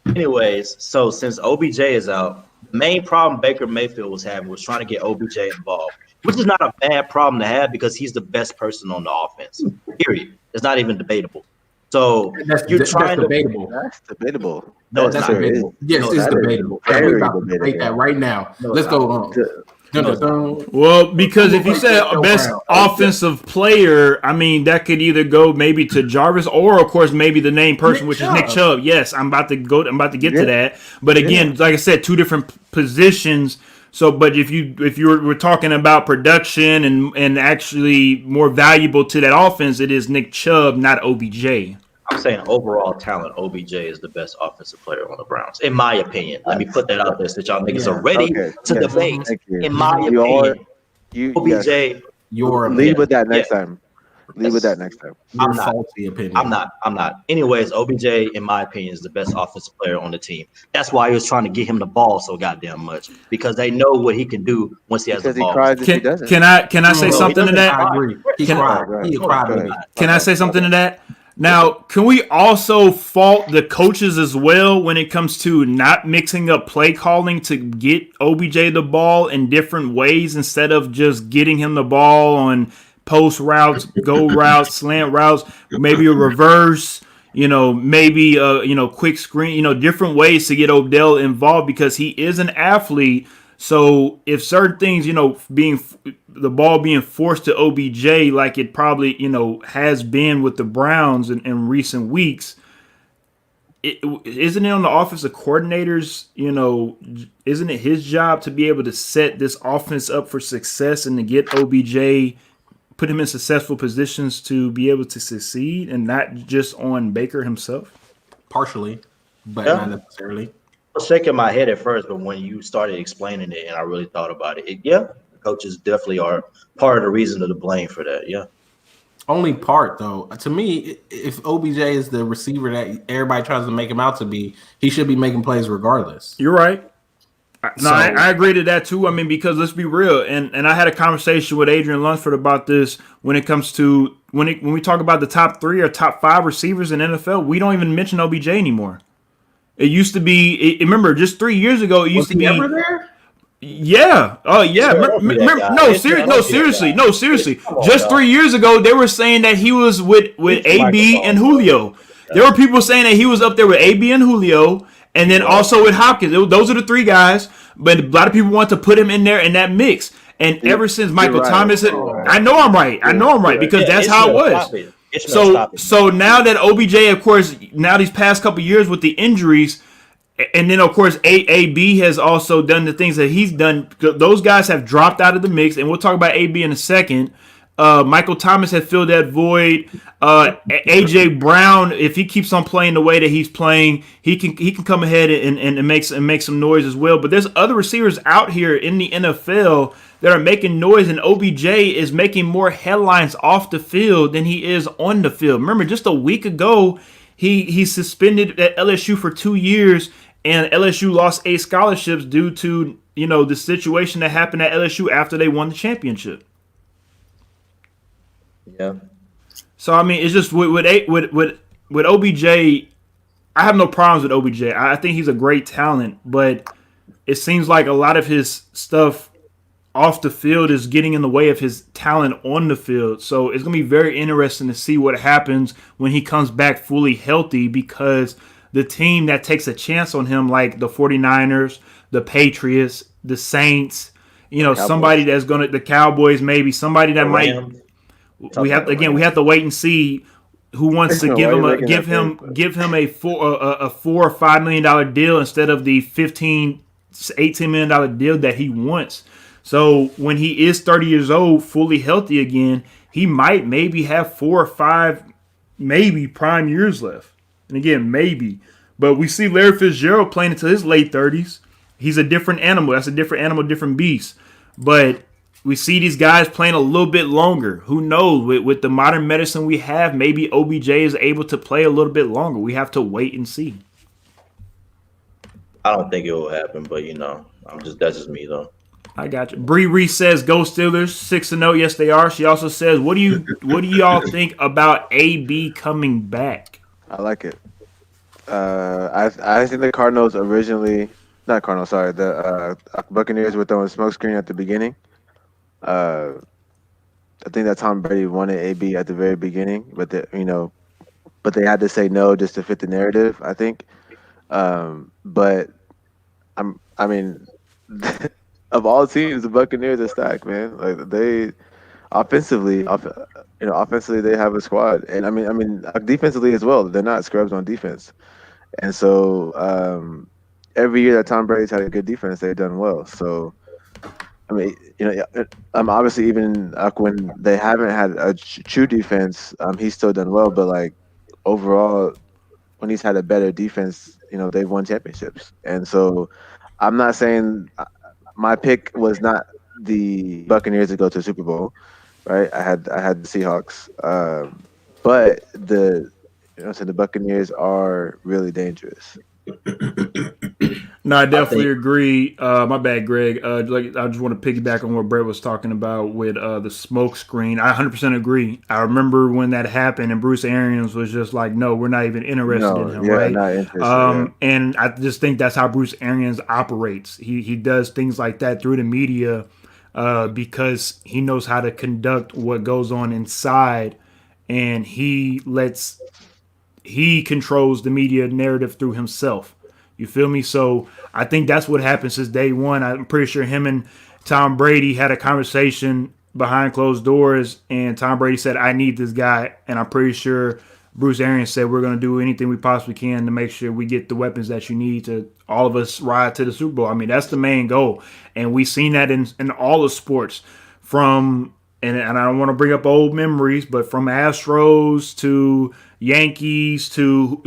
Anyways, so since OBJ is out, the main problem Baker Mayfield was having was trying to get OBJ involved, which is not a bad problem to have because he's the best person on the offense. Period. It's not even debatable. So that's debatable. That's debatable. No, it's not debatable. Yes, it's debatable. We're about to debate that right now. Let's go on. Well, because if you said best offensive player, I mean that could either go maybe to Jarvis or, of course, maybe the named person, which is Nick Chubb. Yes, I'm about to get to that. But again, like I said, two different positions. So, but if we're talking about production and actually more valuable to that offense, it is Nick Chubb, not OBJ. I'm saying overall talent, OBJ is the best offensive player on the Browns, in my opinion. Let me put that out there so that y'all niggas are ready to debate. In my opinion, OBJ. Lead with that next time. Lead with that next time. I'm not. Anyways, OBJ, in my opinion, is the best offensive player on the team. That's why he was trying to get him the ball so goddamn much because they know what he can do once he has the ball. Can I say something to that? I agree. Can I say something to that? Now, can we also fault the coaches as well when it comes to not mixing up play calling to get OBJ the ball in different ways instead of just getting him the ball on post routes, go routes, slant routes, maybe a reverse, maybe quick screen, different ways to get Odell involved because he is an athlete. So if certain things, the ball being forced to OBJ like it probably, has been with the Browns in recent weeks, isn't it on the offensive coordinators, isn't it his job to be able to set this offense up for success and to get OBJ, put him in successful positions to be able to succeed and not just on Baker himself? Partially, but not necessarily. I was shaking my head at first, but when you started explaining it and I really thought about it, the coaches definitely are part of the reason of the blame for that. Yeah. Only part, though. To me, if OBJ is the receiver that everybody tries to make him out to be, he should be making plays regardless. You're right. I agree to that, too. I mean, because let's be real. And I had a conversation with Adrian Lunsford about this when it comes to when we talk about the top 3 or top 5 receivers in NFL, we don't even mention OBJ anymore. It used to be. Remember, just 3 years ago, it used to be. Ever there? Yeah. Oh, yeah. Seriously. Just 3 years ago, they were saying that he was with AB and Julio. There were people saying that he was up there with AB and Julio, And then also with Hopkins, those are the three guys. But a lot of people want to put him in there in that mix. And ever since Michael right. Thomas, You're right. I know I'm right. I know I'm right because Yeah, that's how it was. Ishmael, stop it. So now that OBJ, of course, now these past couple years with the injuries, and then of course AB has also done the things that he's done. Those guys have dropped out of the mix, and we'll talk about AB in a second. Michael Thomas has filled that void. AJ Brown, if he keeps on playing the way that he's playing, he can come ahead and make some noise as well. But there's other receivers out here in the NFL that are making noise, and OBJ is making more headlines off the field than he is on the field. Remember, just a week ago, he suspended at LSU for 2 years, and LSU lost 8 scholarships due to the situation that happened at LSU after they won the championship. Yeah. So I mean, it's just with OBJ. I have no problems with OBJ. I think he's a great talent, but it seems like a lot of his stuff off the field is getting in the way of his talent on the field. So it's going to be very interesting to see what happens when he comes back fully healthy, because the team that takes a chance on him, like the 49ers, the Patriots, the Saints, Cowboys. somebody that's going to, the Cowboys, maybe somebody that might. We have to wait and see who wants to give him a $4 or $5 million deal instead of the $18 million deal that he wants. So when he is 30 years old, fully healthy again, he might maybe have 4 or 5 maybe prime years left. And again, maybe. But we see Larry Fitzgerald playing until his late 30s. He's a different animal. That's a different animal, different beast. But we see these guys playing a little bit longer. Who knows? With the modern medicine we have, maybe OBJ is able to play a little bit longer. We have to wait and see. I don't think it will happen, but that's just me though. I got you. Bree Reese says, "Go Steelers, 6-0." Yes, they are. She also says, "What do y'all think about AB coming back?" I like it. I think the Cardinals originally, not Cardinals, sorry, the Buccaneers were throwing smoke screen at the beginning. I think that Tom Brady wanted AB at the very beginning, but they had to say no just to fit the narrative, I think. But I mean, of all teams, the Buccaneers are stacked, man. Like they offensively, offensively they have a squad, and I mean, defensively as well. They're not scrubs on defense, and so every year that Tom Brady's had a good defense, they've done well. So. I mean, obviously even when they haven't had a true defense, he's still done well. But like overall, when he's had a better defense, they've won championships. And so, I'm not saying my pick was not the Buccaneers to go to the Super Bowl, right? I had the Seahawks, but the Buccaneers are really dangerous. No, I definitely agree. My bad, Greg. I just want to piggyback on what Brett was talking about with the smoke screen. I 100% agree. I remember when that happened, and Bruce Arians was just like, "No, we're not even interested in him." Right? Not interested. And I just think that's how Bruce Arians operates. He does things like that through the media because he knows how to conduct what goes on inside, and he controls the media narrative through himself. You feel me? So I think that's what happened since day one. I'm pretty sure him and Tom Brady had a conversation behind closed doors, and Tom Brady said, "I need this guy." And I'm pretty sure Bruce Arians said, "We're going to do anything we possibly can to make sure we get the weapons that you need to all of us ride to the Super Bowl." I mean, that's the main goal. And we've seen that in all the sports from, and I don't want to bring up old memories, but from Astros to Yankees to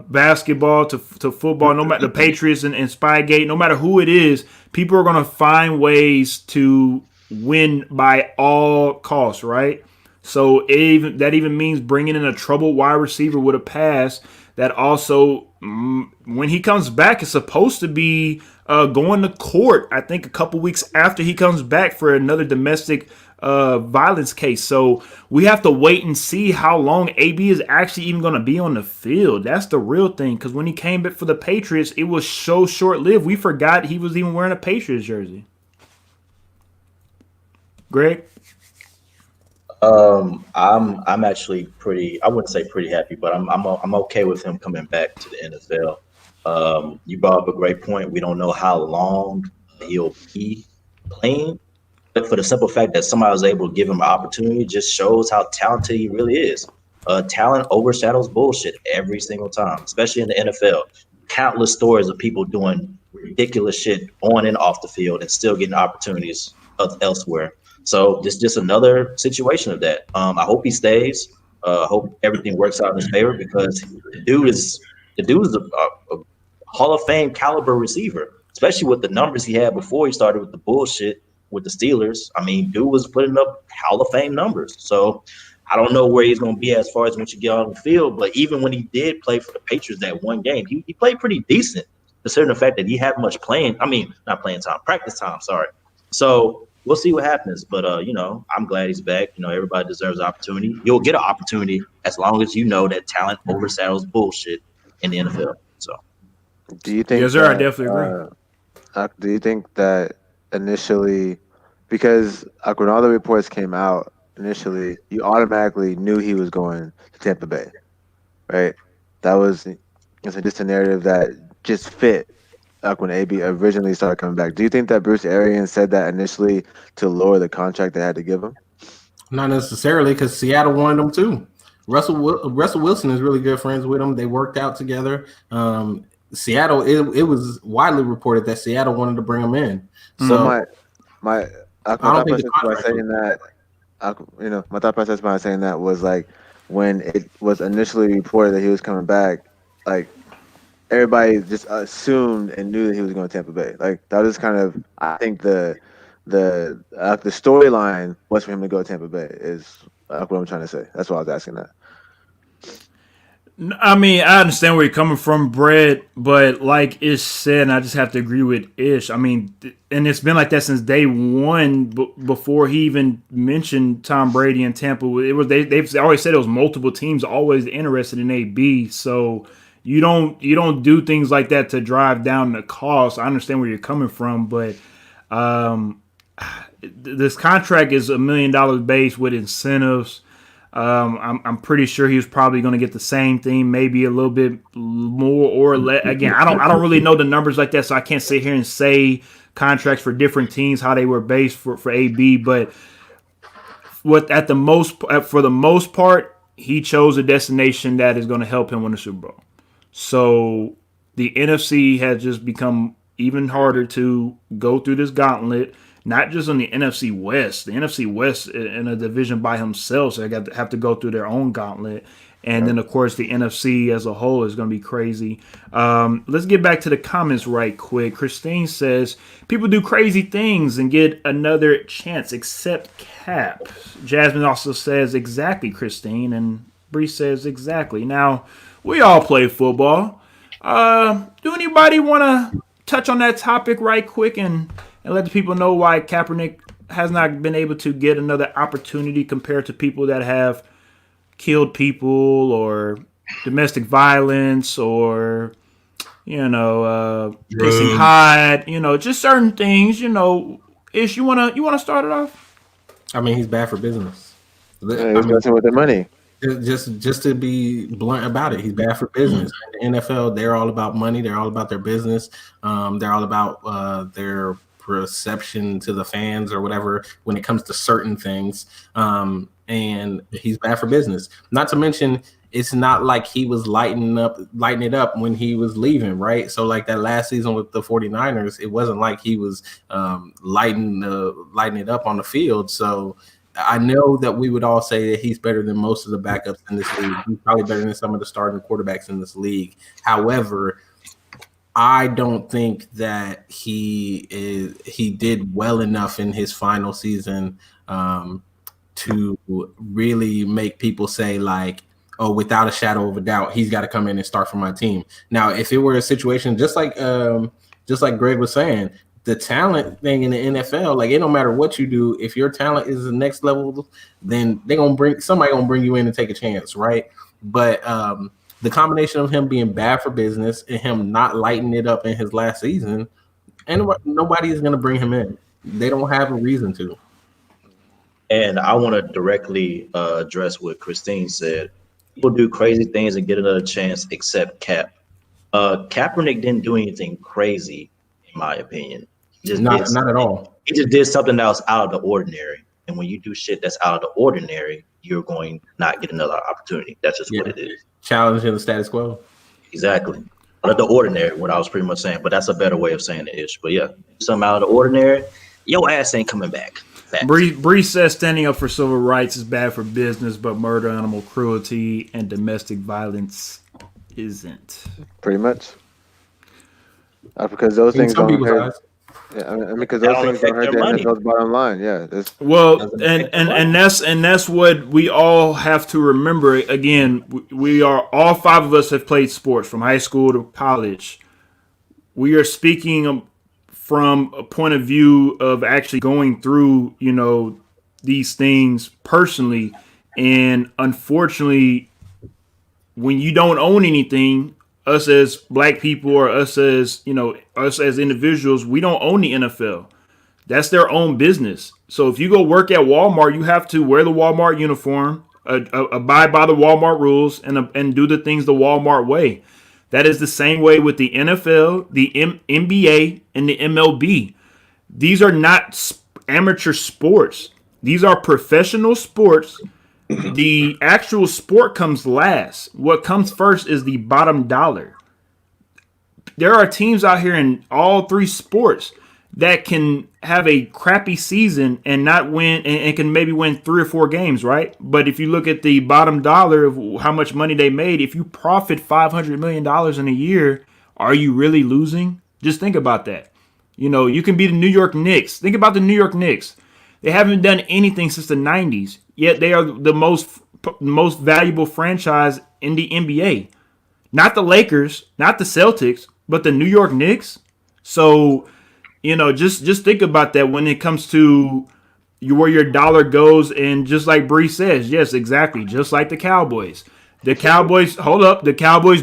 basketball to football, no matter the Patriots and Spygate, no matter who it is, people are going to find ways to win by all costs, right? So that even means bringing in a troubled wide receiver with a pass that also, when he comes back, is supposed to be going to court, I think a couple weeks after he comes back for another domestic violence case. So we have to wait and see how long AB is actually even going to be on the field. That's the real thing, because when he came back for the Patriots, it was so short-lived. We forgot he was even wearing a Patriots jersey. Greg? I'm actually pretty, I wouldn't say pretty happy, but I'm okay with him coming back to the NFL. You brought up a great point. We don't know how long he'll be playing, but for the simple fact that somebody was able to give him an opportunity just shows how talented he really is. Talent overshadows bullshit every single time, especially in the NFL. Countless stories of people doing ridiculous shit on and off the field and still getting opportunities elsewhere. So this is just another situation of that. I hope he stays. I hope everything works out in his favor because the dude is a Hall of Fame caliber receiver, especially with the numbers he had before he started with the bullshit with the Steelers. I mean, dude was putting up Hall of Fame numbers. So I don't know where he's going to be as far as once you get on the field. But even when he did play for the Patriots that one game, he played pretty decent, considering the fact that he had much not playing time, practice time. Sorry. So we'll see what happens. But I'm glad he's back. Everybody deserves an opportunity. You'll get an opportunity as long as you know that talent overshadows bullshit in the NFL. So. Do you think Yes, sir. I definitely agree. do you think that initially, because when all the reports came out initially, you automatically knew he was going to Tampa Bay, right? That was just a narrative that just fit when AB originally started coming back. Do you think that Bruce Arians said that initially to lower the contract they had to give him? Not necessarily, because Seattle wanted him too. Russell Wilson is really good friends with him. They worked out together. Seattle, it was widely reported that Seattle wanted to bring him in. So my thought process by saying that, my thought process by saying that was like when it was initially reported that he was coming back, like everybody just assumed and knew that he was going to Tampa Bay. Like that was kind of, I think the storyline was for him to go to Tampa Bay is what I'm trying to say. That's why I was asking that. I mean, I understand where you're coming from, Brett, but like Ish said, and I just have to agree with Ish. I mean, and it's been like that since day one. Before he even mentioned Tom Brady and Tampa, they've always said it was multiple teams always interested in AB. So you don't do things like that to drive down the cost. I understand where you're coming from, but this contract is $1 million base with incentives. I'm pretty sure he was probably going to get the same thing, maybe a little bit more or less. Again, I don't really know the numbers like that, so I can't sit here and say contracts for different teams how they were based for AB. But for the most part, he chose a destination that is going to help him win the Super Bowl. So the NFC has just become even harder to go through this gauntlet. Not just on the NFC West. The NFC West in a division by himself, so they have to go through their own gauntlet. And then, of course, the NFC as a whole is going to be crazy. Let's get back to the comments right quick. Christine says, people do crazy things and get another chance except Cap. Jasmine also says, exactly, Christine. And Bree says, exactly. Now, we all play football. Do anybody want to touch on that topic right quick and let the people know why Kaepernick has not been able to get another opportunity compared to people that have killed people or domestic violence or, pissing hot, just certain things, Ish, you wanna start it off? I mean, he's bad for business. Yeah, he's messing with the money. Just to be blunt about it, he's bad for business. The NFL, they're all about money. They're all about their business. They're all about their perception to the fans or whatever when it comes to certain things. And he's bad for business. Not to mention, it's not like he was lighting it up when he was leaving, right? So like that last season with the 49ers, it wasn't like he was lighting it up on the field. So I know that we would all say that he's better than most of the backups in this league. He's probably better than some of the starting quarterbacks in this league. However, I don't think that he did well enough in his final season to really make people say like, oh, without a shadow of a doubt, he's got to come in and start for my team. Now, if it were a situation just like Greg was saying, the talent thing in the NFL, like it don't matter what you do, if your talent is the next level, then somebody gonna bring you in and take a chance, right? But the combination of him being bad for business and him not lighting it up in his last season, and nobody is gonna bring him in. They don't have a reason to. And I want to directly address what Christine said. People do crazy things and get another chance except Cap. Kaepernick didn't do anything crazy, in my opinion. He just Not at all. He just did something that was out of the ordinary. And when you do shit that's out of the ordinary, you're going to not get another opportunity. That's just what it is. Challenging the status quo. Exactly. Out of the ordinary, what I was pretty much saying, but that's a better way of saying it ish. But yeah, something out of the ordinary, your ass ain't coming back. Bree says standing up for civil rights is bad for business, but murder, animal cruelty, and domestic violence isn't. Pretty much. Because those things some don't people's hurt. eyes. Yeah, I mean, because those things don't hurt the NFL's bottom line. Yeah. Well, and that's what we all have to remember. Again, we are all five of us have played sports from high school to college. We are speaking from a point of view of actually going through, these things personally. And unfortunately, when you don't own anything, us as black people or us as individuals, we don't own the NFL. That's their own business. So if you go work at Walmart, you have to wear the Walmart uniform, abide by the Walmart rules, and do the things the Walmart way. That is the same way with the NFL, the NBA, and the MLB. These are not amateur sports. These are professional sports. The actual sport comes last. What comes first is the bottom dollar. There are teams out here in all three sports that can have a crappy season and not win, and can maybe win 3 or 4 games, right? But if you look at the bottom dollar of how much money they made, if you profit $500 million in a year, are you really losing? Just think about that. You can be the New York Knicks. Think about the New York Knicks. They haven't done anything since the 90s, yet they are the most valuable franchise in the NBA. Not the Lakers, not the Celtics, but the New York Knicks. So, just think about that when it comes to where your dollar goes. And just like Bree says, yes, exactly, just like the Cowboys. The Cowboys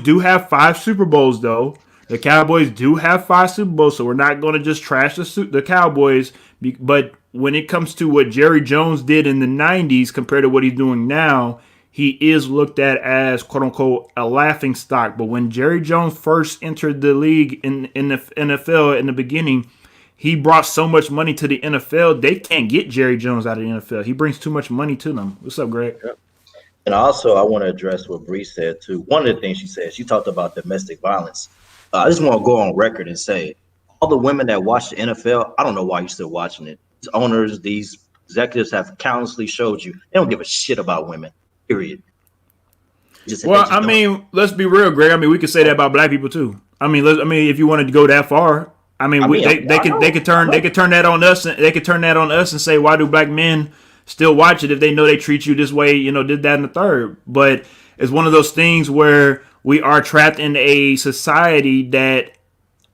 do have 5 Super Bowls, though. The Cowboys do have 5 Super Bowls, so we're not going to just trash the Cowboys. But when it comes to what Jerry Jones did in the 90s compared to what he's doing now, he is looked at as, quote-unquote, a laughing stock. But when Jerry Jones first entered the league in the NFL in the beginning, he brought so much money to the NFL, they can't get Jerry Jones out of the NFL. He brings too much money to them. What's up, Greg? Yep. And also, I want to address what Bree said, too. One of the things she said, she talked about domestic violence. I just want to go on record and say, all the women that watch the NFL, I don't know why you're still watching it. These owners, these executives have countlessly showed you they don't give a shit about women, period. Let's be real, Greg. We could say that about black people, too. If you wanted to go that far, they could turn that on us. They could turn that on us and say, why do black men still watch it if they know they treat you this way? Did that in the third. But it's one of those things where we are trapped in a society that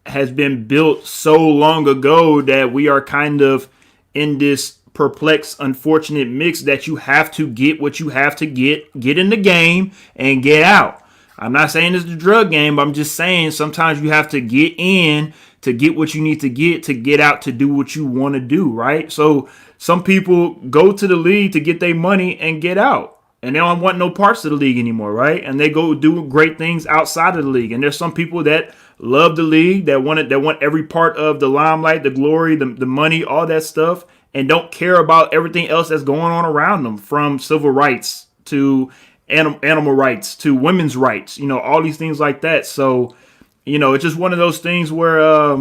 has been built so long ago that we are kind of in this perplexed, unfortunate mix that you have to get what you have to get in the game and get out. I'm not saying it's the drug game, but I'm just saying sometimes you have to get in to get what you need to get out to do what you want to do, right? So some people go to the league to get their money and get out. And they don't want no parts of the league anymore, right? And they go do great things outside of the league. And there's some people that love the league, that want every part of the limelight, the glory, the money, all that stuff, and don't care about everything else that's going on around them, from civil rights to animal rights to women's rights, all these things like that. So, it's just one of those things where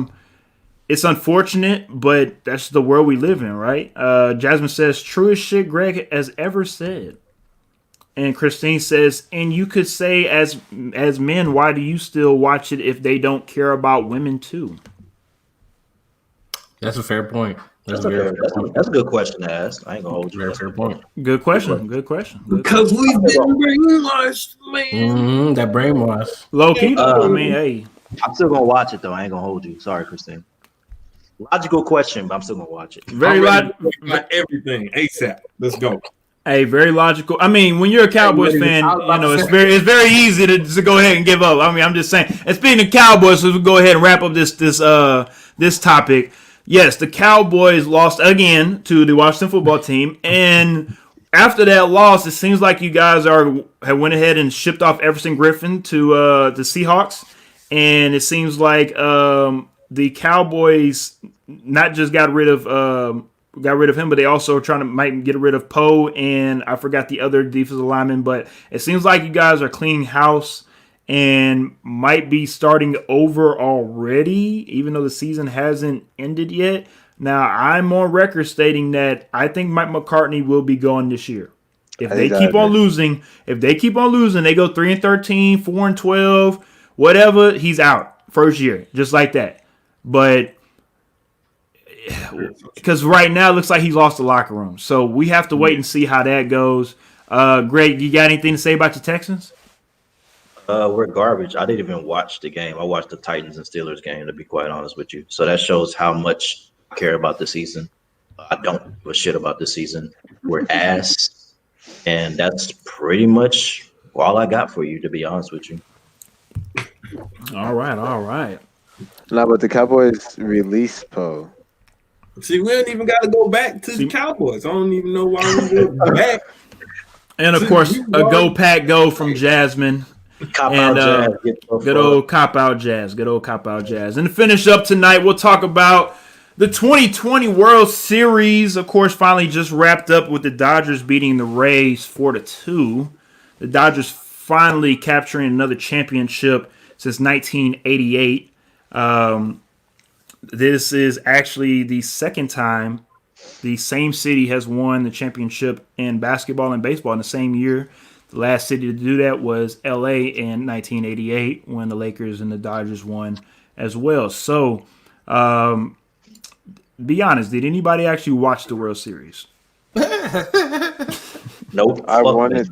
it's unfortunate, but that's the world we live in, right? Jasmine says, truest shit Greg has ever said. And Christine says, and you could say as men, why do you still watch it if they don't care about women too? That's a fair point. That's a good question to ask. I ain't gonna hold you. Very fair point. Good question. Because we've been brainwashed, man. That brainwash. Low key, though. Hey. I'm still gonna watch it though. I ain't gonna hold you. Sorry, Christine. Logical question, but I'm still gonna watch it. Very logical. Everything ASAP. Let's go. Hey, very logical. When you're a Cowboys fan, it's very easy to go ahead and give up. I'm just saying. And speaking of Cowboys, so we'll go ahead and wrap up this topic. Yes, the Cowboys lost again to the Washington football team, and after that loss, it seems like you guys have went ahead and shipped off Everson Griffin to the Seahawks, and it seems like the Cowboys not just got rid of him, but they also trying to might get rid of Poe, and I forgot the other defensive lineman. But it seems like you guys are cleaning house and might be starting over already, even though the season hasn't ended yet. Now, I'm on record stating that I think Mike McCartney will be gone this year. If they keep on losing, they go 3-13, 4-12, whatever, he's out first year, just like that. But because right now it looks like he's lost the locker room, so we have to wait and see how that goes. Greg, you got anything to say about your Texans? We're garbage. I didn't even watch the game. I watched the Titans and Steelers game, to be quite honest with you. So that shows how much I care about the season. I don't give a shit about the season. We're ass, and that's pretty much all I got for you, to be honest with you. All right. No, but the Cowboys released Poe. See, we don't even got to go back to the Cowboys. I don't even know why we went back. And of course, a go pack go from Jasmine. Good old cop out Jazz. And to finish up tonight, we'll talk about the 2020 World Series. Of course, finally just wrapped up with the Dodgers beating the Rays 4-2. The Dodgers finally capturing another championship since 1988. This is actually the second time the same city has won the championship in basketball and baseball in the same year. The last city to do that was LA in 1988 when the Lakers and the Dodgers won as well. So, be honest, did anybody actually watch the World Series? Nope. I wanted.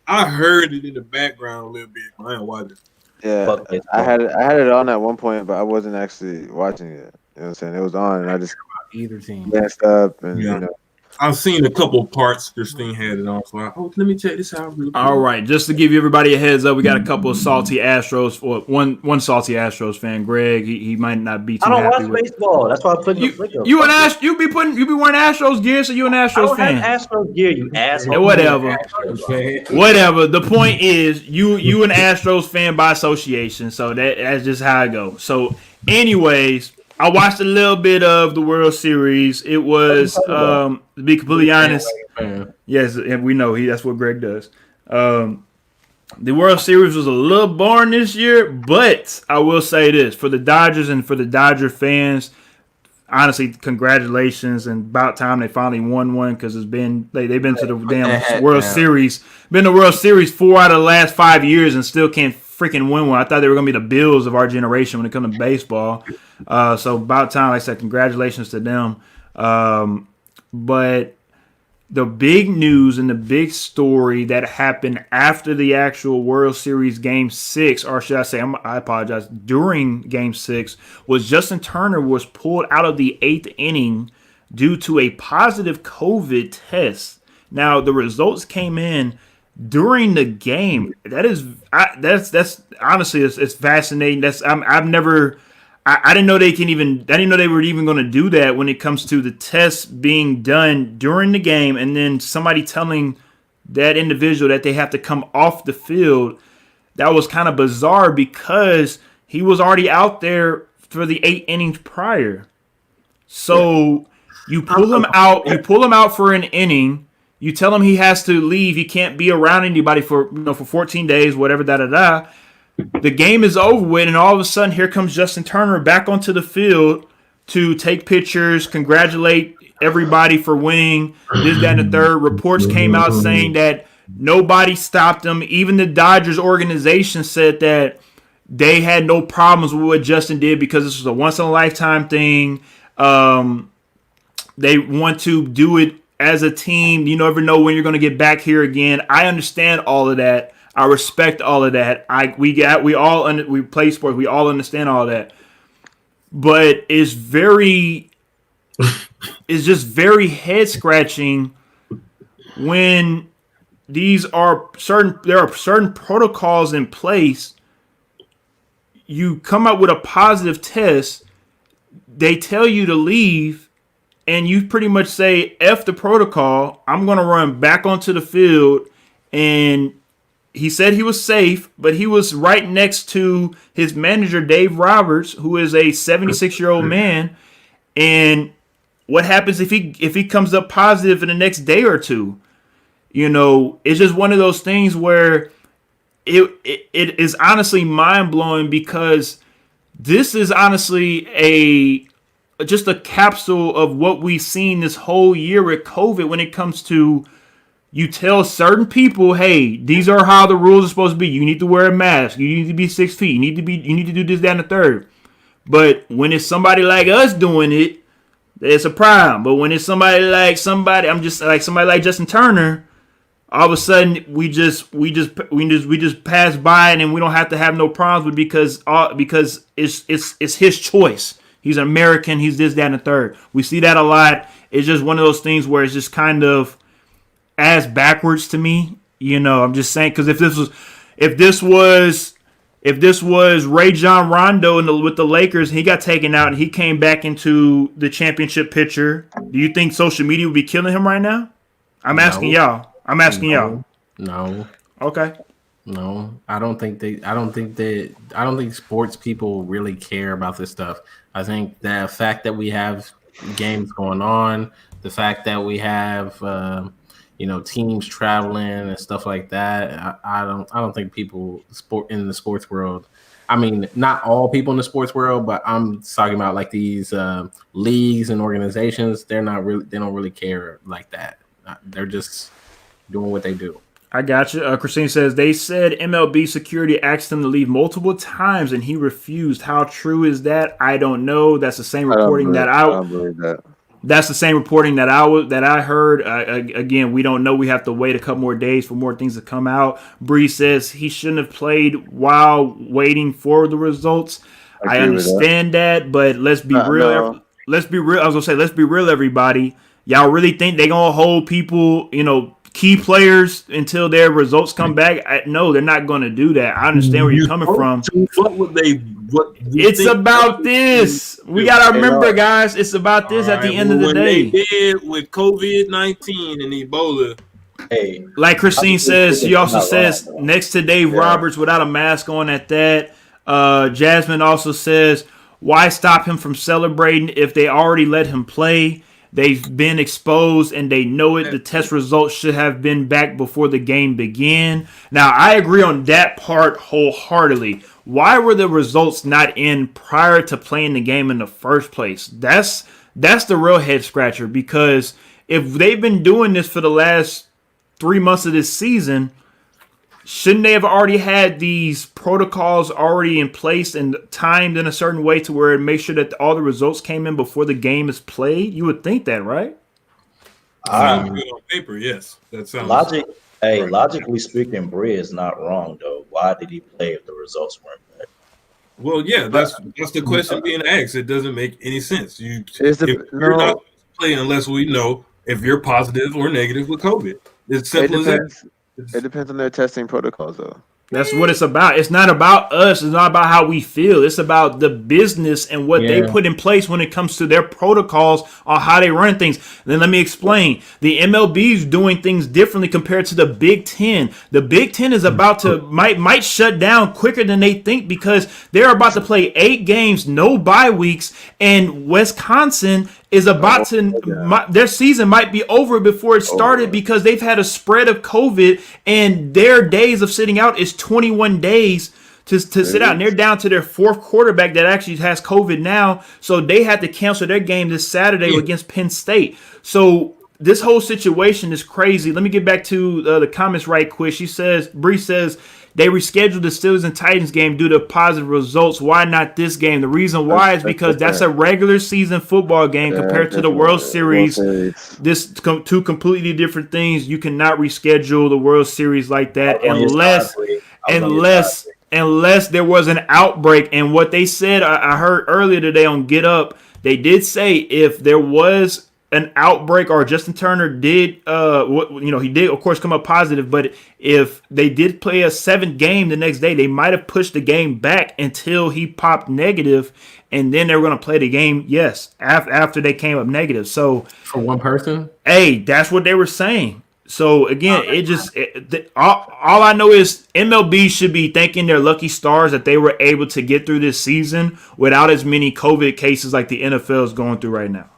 I heard it in the background a little bit. I didn't watch it. Yeah, I had it on at one point, but I wasn't actually watching it. You know what I'm saying? It was on, and I just Either team. messed up, and you know. I've seen a couple parts. Christine had it on, so let me check this out. Real quick. All right, just to give you everybody a heads up, we got a couple of salty Astros, or one salty Astros fan, Greg. He might not be too happy. I don't watch baseball. That's why I put the flick up. You be wearing Astros gear, so you an Astros fan. I don't have Astros gear, you asshole. Yeah, whatever. The point is, you an Astros fan by association, so that's just how it goes. So, anyways, I watched a little bit of the World Series. It was, to be completely honest, yes, and we know that's what Greg does. The World Series was a little boring this year, but I will say this for the Dodgers and for the Dodger fans. Honestly, congratulations, and about time they finally won one because they've been to the damn World Series. Been to the World Series 4 out of the last 5 years and still can't freaking win one. I thought they were going to be the Bills of our generation when it comes to baseball. So about time, like I said, congratulations to them. But the big news and the big story that happened after the actual World Series Game 6, or should I say, I apologize, during Game 6, was Justin Turner was pulled out of the 8th inning due to a positive COVID test. Now, the results came in during the game. That's honestly, it's fascinating. I didn't know I didn't know they were even going to do that when it comes to the tests being done during the game and then somebody telling that individual that they have to come off the field. That was kind of bizarre because he was already out there for the 8 innings prior. So you pull him out for an inning. You tell him he has to leave. He can't be around anybody for 14 days, whatever, The game is over with, and all of a sudden, here comes Justin Turner back onto the field to take pictures, congratulate everybody for winning, this, that, and the third. Reports came out saying that nobody stopped him. Even the Dodgers organization said that they had no problems with what Justin did because this was a once-in-a-lifetime thing. They want to do it as a team. You never know when you're going to get back here again. I understand all of that. I respect all of that. We play sports. We all understand all of that. But it's just very head scratching when there are certain protocols in place. You come up with a positive test, they tell you to leave, and you pretty much say, F the protocol, I'm going to run back onto the field and he said he was safe, but he was right next to his manager, Dave Roberts, who is a 76-year-old man. And what happens if he comes up positive in the next day or two? It's just one of those things where it is honestly mind blowing, because this is honestly just a capsule of what we've seen this whole year with COVID. When it comes to, you tell certain people, hey, these are how the rules are supposed to be. You need to wear a mask. You need to be 6 feet. You need to do this, that, and the third. But when it's somebody like us doing it, it's a problem. But when it's somebody like Justin Turner, all of a sudden we just pass by, and then we don't have to have no problems with, because it's his choice. He's an American. He's this, that, and the third. We see that a lot. It's just one of those things where it's just kind of ass backwards to me. I'm just saying, because if this was Ray John Rondo with the Lakers, and he got taken out and he came back into the championship picture, do you think social media would be killing him right now? I'm asking y'all. No. Okay. No, I don't think sports people really care about this stuff. I think the fact that we have games going on, the fact that we have teams traveling and stuff like that, I don't think people in the sports world. I mean, not all people in the sports world, but I'm talking about like these leagues and organizations. They don't really care like that. They're just doing what they do. I got you. Christine says, they said MLB security asked him to leave multiple times and he refused. How true is that? I don't know. That's the same reporting I don't believe that. That's the same reporting that I heard. Again, we don't know. We have to wait a couple more days for more things to come out. Bree says he shouldn't have played while waiting for the results. I understand that, but let's be real. No. Let's be real. I was gonna say, let's be real, everybody. Y'all really think they gonna hold people, key players, until their results come back? No, they're not going to do that. I understand where you're coming from. It's about this. We got to remember, guys, it's about this at the end of the day. They did with COVID-19 and Ebola. Hey, like Christine says, she also says next to Dave Roberts without a mask on at that. Jasmine also says, why stop him from celebrating if they already let him play? They've been exposed and they know it. The test results should have been back before the game began. Now, I agree on that part wholeheartedly. Why were the results not in prior to playing the game in the first place? That's the real head scratcher, because if they've been doing this for the last 3 months of this season, shouldn't they have already had these protocols already in place and timed in a certain way to where it makes sure that all the results came in before the game is played? You would think that, right? On paper, yes. That sounds logic. Hey, logically speaking, Bree is not wrong though. Why did he play if the results weren't back? Well, yeah, that's the question being asked. It doesn't make any sense. You're not to play unless we know if you're positive or negative with COVID. It's simple as that. It depends on their testing protocols, though. That's what it's about. It's not about us. It's not about how we feel. It's about the business and what they put in place when it comes to their protocols on how they run things. Then let me explain. The MLB is doing things differently compared to the Big Ten. The Big Ten is about to might shut down quicker than they think, because they're about to play 8 games, no bye weeks, and Wisconsin is about their season might be over before it started, because they've had a spread of COVID and their days of sitting out is 21 days to sit out. And they're down to their 4th quarterback that actually has COVID now. So they had to cancel their game this Saturday against Penn State. So this whole situation is crazy. Let me get back to the comments right quick. Bree says, they rescheduled the Steelers and Titans game due to positive results. Why not this game? The reason why is because that's a regular season football game compared to the World Series. This 2 completely different things. You cannot reschedule the World Series like that unless there was an outbreak. And what they said, I heard earlier today on Get Up, they did say if there was an outbreak or Justin Turner did, he did, of course, come up positive. But if they did play a 7th game the next day, they might have pushed the game back until he popped negative, and then they were going to play the game, after they came up negative. So for one person? Hey, that's what they were saying. So again, all I know is MLB should be thanking their lucky stars that they were able to get through this season without as many COVID cases like the NFL is going through right now.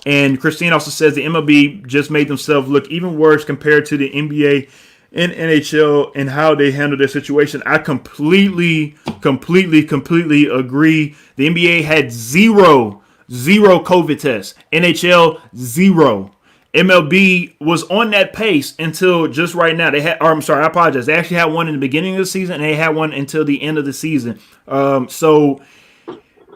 And Christine also says the MLB just made themselves look even worse compared to the NBA and NHL and how they handled their situation. I completely agree. The NBA had zero COVID tests. NHL, zero. MLB was on that pace until just right now. I apologize. They actually had one in the beginning of the season, and they had one until the end of the season. So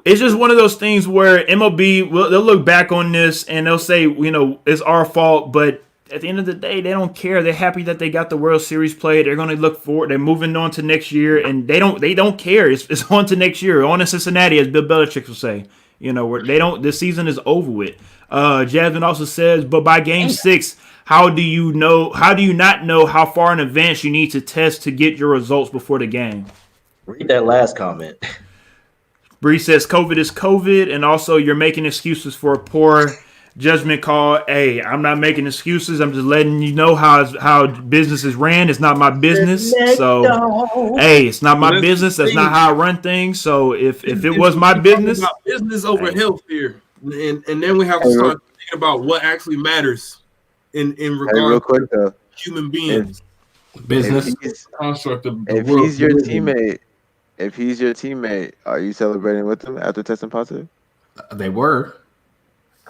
it's just one of those things where MLB they'll look back on this and they'll say, it's our fault. But at the end of the day, they don't care. They're happy that they got the World Series played. They're going to look forward. They're moving on to next year, and they don't care. It's on to next year. On to Cincinnati, as Bill Belichick will say. Where they don't. This season is over with. Jasmine also says, but by game 6, how do you not know how far in advance you need to test to get your results before the game? Read that last comment. Bree says COVID is COVID, and also you're making excuses for a poor judgment call. Hey, I'm not making excuses. I'm just letting you know how business is ran. It's not my business. So, hey, it's not my business. That's not how I run things. So if it was my business, business over health here, and then we have to start thinking about what actually matters in regard to human beings. Business construct of the If world. he's your teammate, are you celebrating with him after testing positive? They were.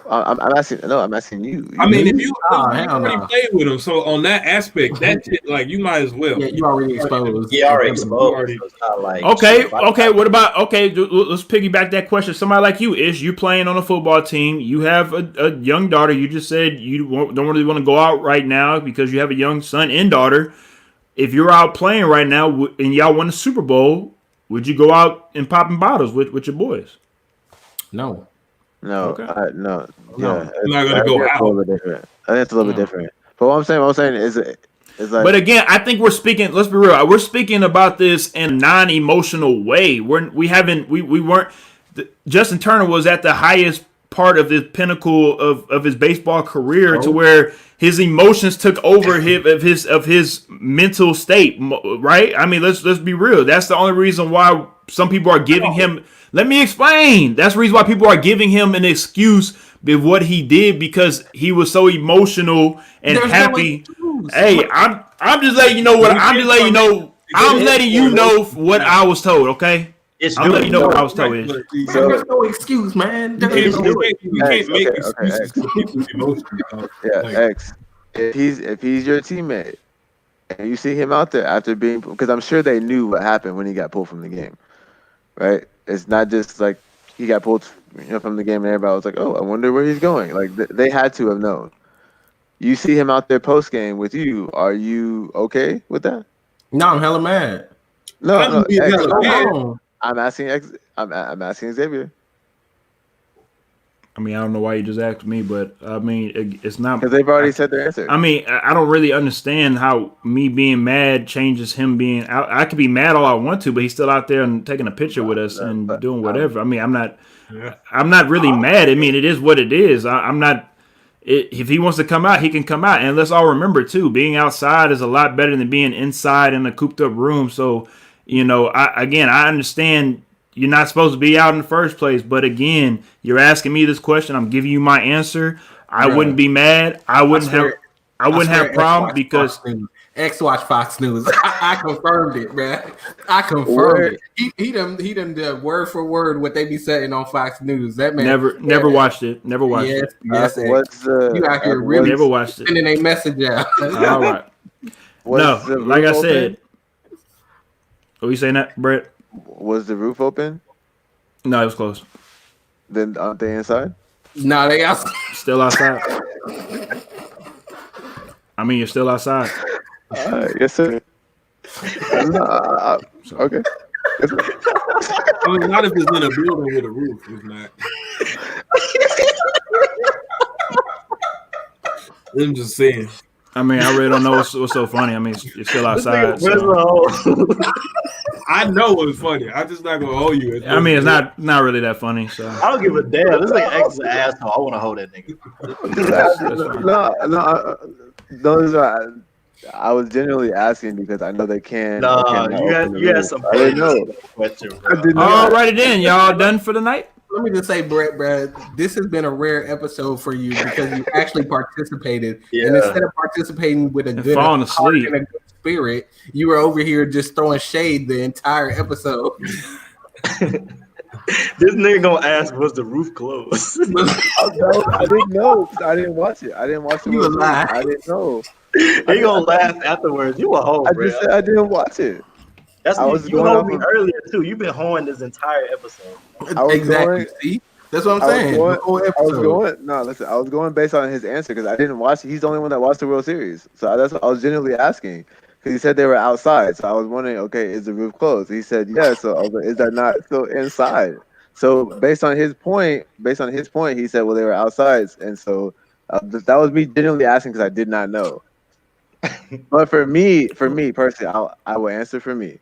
I'm asking. No, I'm asking you. I mean, if you hell already no. played with him, so on that aspect, that shit, like you might as well. Yeah, you already exposed. Yeah, already exposed. So it's not like Okay. What about let's piggyback that question. Somebody like you, Ish, you playing on a football team. You have a young daughter. You just said you don't really want to go out right now because you have a young son and daughter. If you're out playing right now and y'all won the Super Bowl, would you go out and popping bottles with your boys? No. No, Okay. no. I'm not gonna go out. A little bit different. I think it's a little bit different. But what I'm saying is like. But again, I think we're speaking. Let's be real. We're speaking about this in a non-emotional way. We weren't. Justin Turner was at the highest part of the pinnacle of his baseball career, to where his emotions took over of his mental state. Right? I mean, let's be real. That's the only reason why some people are giving him. Let me explain. That's the reason why people are giving him an excuse of what he did, because he was so emotional and happy. Hey, I'm just letting you know what I'm just letting you know. I'm letting you know what I was told. Okay, I'm letting you know what I was told. There's no excuse, man. You can't make excuses for people's emotions. X. If he's your teammate and you see him out there after being, because I'm sure they knew what happened when he got pulled from the game, right? It's not just like he got pulled from the game and everybody was like, oh, I wonder where he's going. Like they had to have known. You see him out there post game with you. Are you okay with that? No, I'm hella mad. No. No. I'm asking Xavier. I mean, I don't know why you just asked me, but I mean, it's not because they've already said their answer. I mean, I don't really understand how me being mad changes him being out. I could be mad all I want to, but he's still out there and taking a picture with us and doing whatever. I mean, I'm not really mad. I mean, it is what it is. I'm not. If he wants to come out, he can come out. And let's all remember too, being outside is a lot better than being inside in a cooped up room. So, I understand. You're not supposed to be out in the first place. But again, you're asking me this question. I'm giving you my answer. I wouldn't be mad. I wouldn't have a problem because X watch Fox News. I confirmed it, man. I confirmed it. He done did word for word what they be saying on Fox News. That man never watched it. Never watched it. Yes. You out here really never watched it. sending a message out. All right. No, like I said. Are you saying that, Brett? Was the roof open? No, it was closed. Then aren't they inside? No, they outside. Still outside. I mean, you're still outside. Yes, sir. Okay. I mean, not if it's in a building with a roof. It's not. I'm just saying. I mean, I really don't know what's so funny. I mean, you're still outside. So. I know what's funny. I'm just not gonna hold you. I mean, it's not really that funny. So I don't give a damn. This nigga X is an asshole. I want to hold that nigga. that's fine. I was genuinely asking because I know they can't. You had some. I didn't know. Question, I did All not. righty then, y'all done for the night. Let me just say, Brett, this has been a rare episode for you because you actually participated. Yeah. And instead of participating with a And good falling heart asleep. and a good spirit, you were over here just throwing shade the entire episode. This nigga gonna ask, was the roof closed? I didn't know. I didn't watch it. I didn't watch it. You a lie. I didn't know. He gonna laugh afterwards. You a hoe, I bro. just said I didn't watch it. You told me earlier too. You've been hoeing this entire episode. Exactly. See? That's what I'm saying. The whole episode. I was going based on his answer because I didn't watch it. He's the only one that watched the World Series. So that's what I was genuinely asking. Because he said they were outside. So I was wondering, okay, is the roof closed? He said yes. So I was like, is that not still inside? So based on his point, he said, well, they were outside. And so that was me genuinely asking because I did not know. But for me personally, I will answer for me.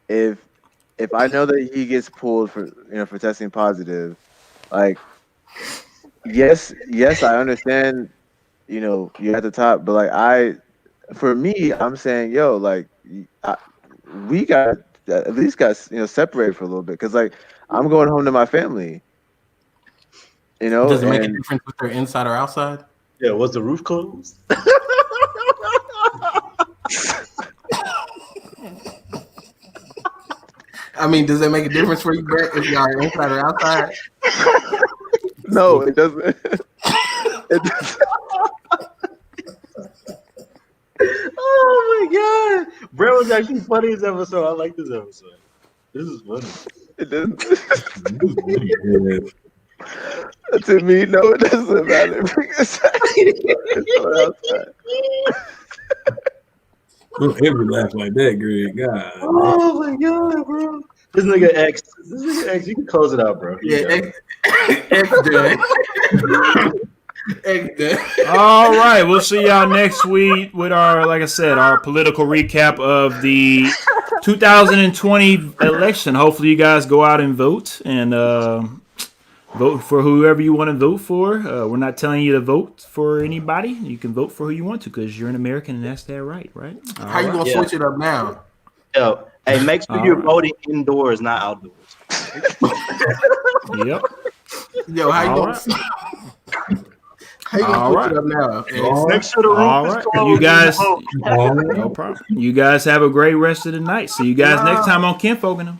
If I know that he gets pulled for testing positive, like yes, I understand, you're at the top, but like I'm saying, yo, like we got at least separate for a little bit because like I'm going home to my family. Does it make a difference if they're inside or outside? Yeah, was the roof closed? I mean, does that make a difference for you, Brett, if you are inside or outside? No, it doesn't. It doesn't. Oh my god, Brett was actually funny this episode. I like this episode. This is funny. It doesn't. To me, no, it doesn't matter. Don't ever laugh like that, Greg. God. Oh my god, bro. This nigga X, you can close it out, bro. Yeah, X done. All right, we'll see y'all next week with our political recap of the 2020 election. Hopefully, you guys go out and vote and vote for whoever you want to vote for. We're not telling you to vote for anybody. You can vote for who you want to because you're an American and that's their right? How you gonna switch it up now? Yo, hey, make sure you're voting indoors, not outdoors. Yep. Yo, how you gonna switch it up now? Make sure the roof is closed. You guys, no problem. You guys have a great rest of the night. See you guys next time on Kinfolk and them.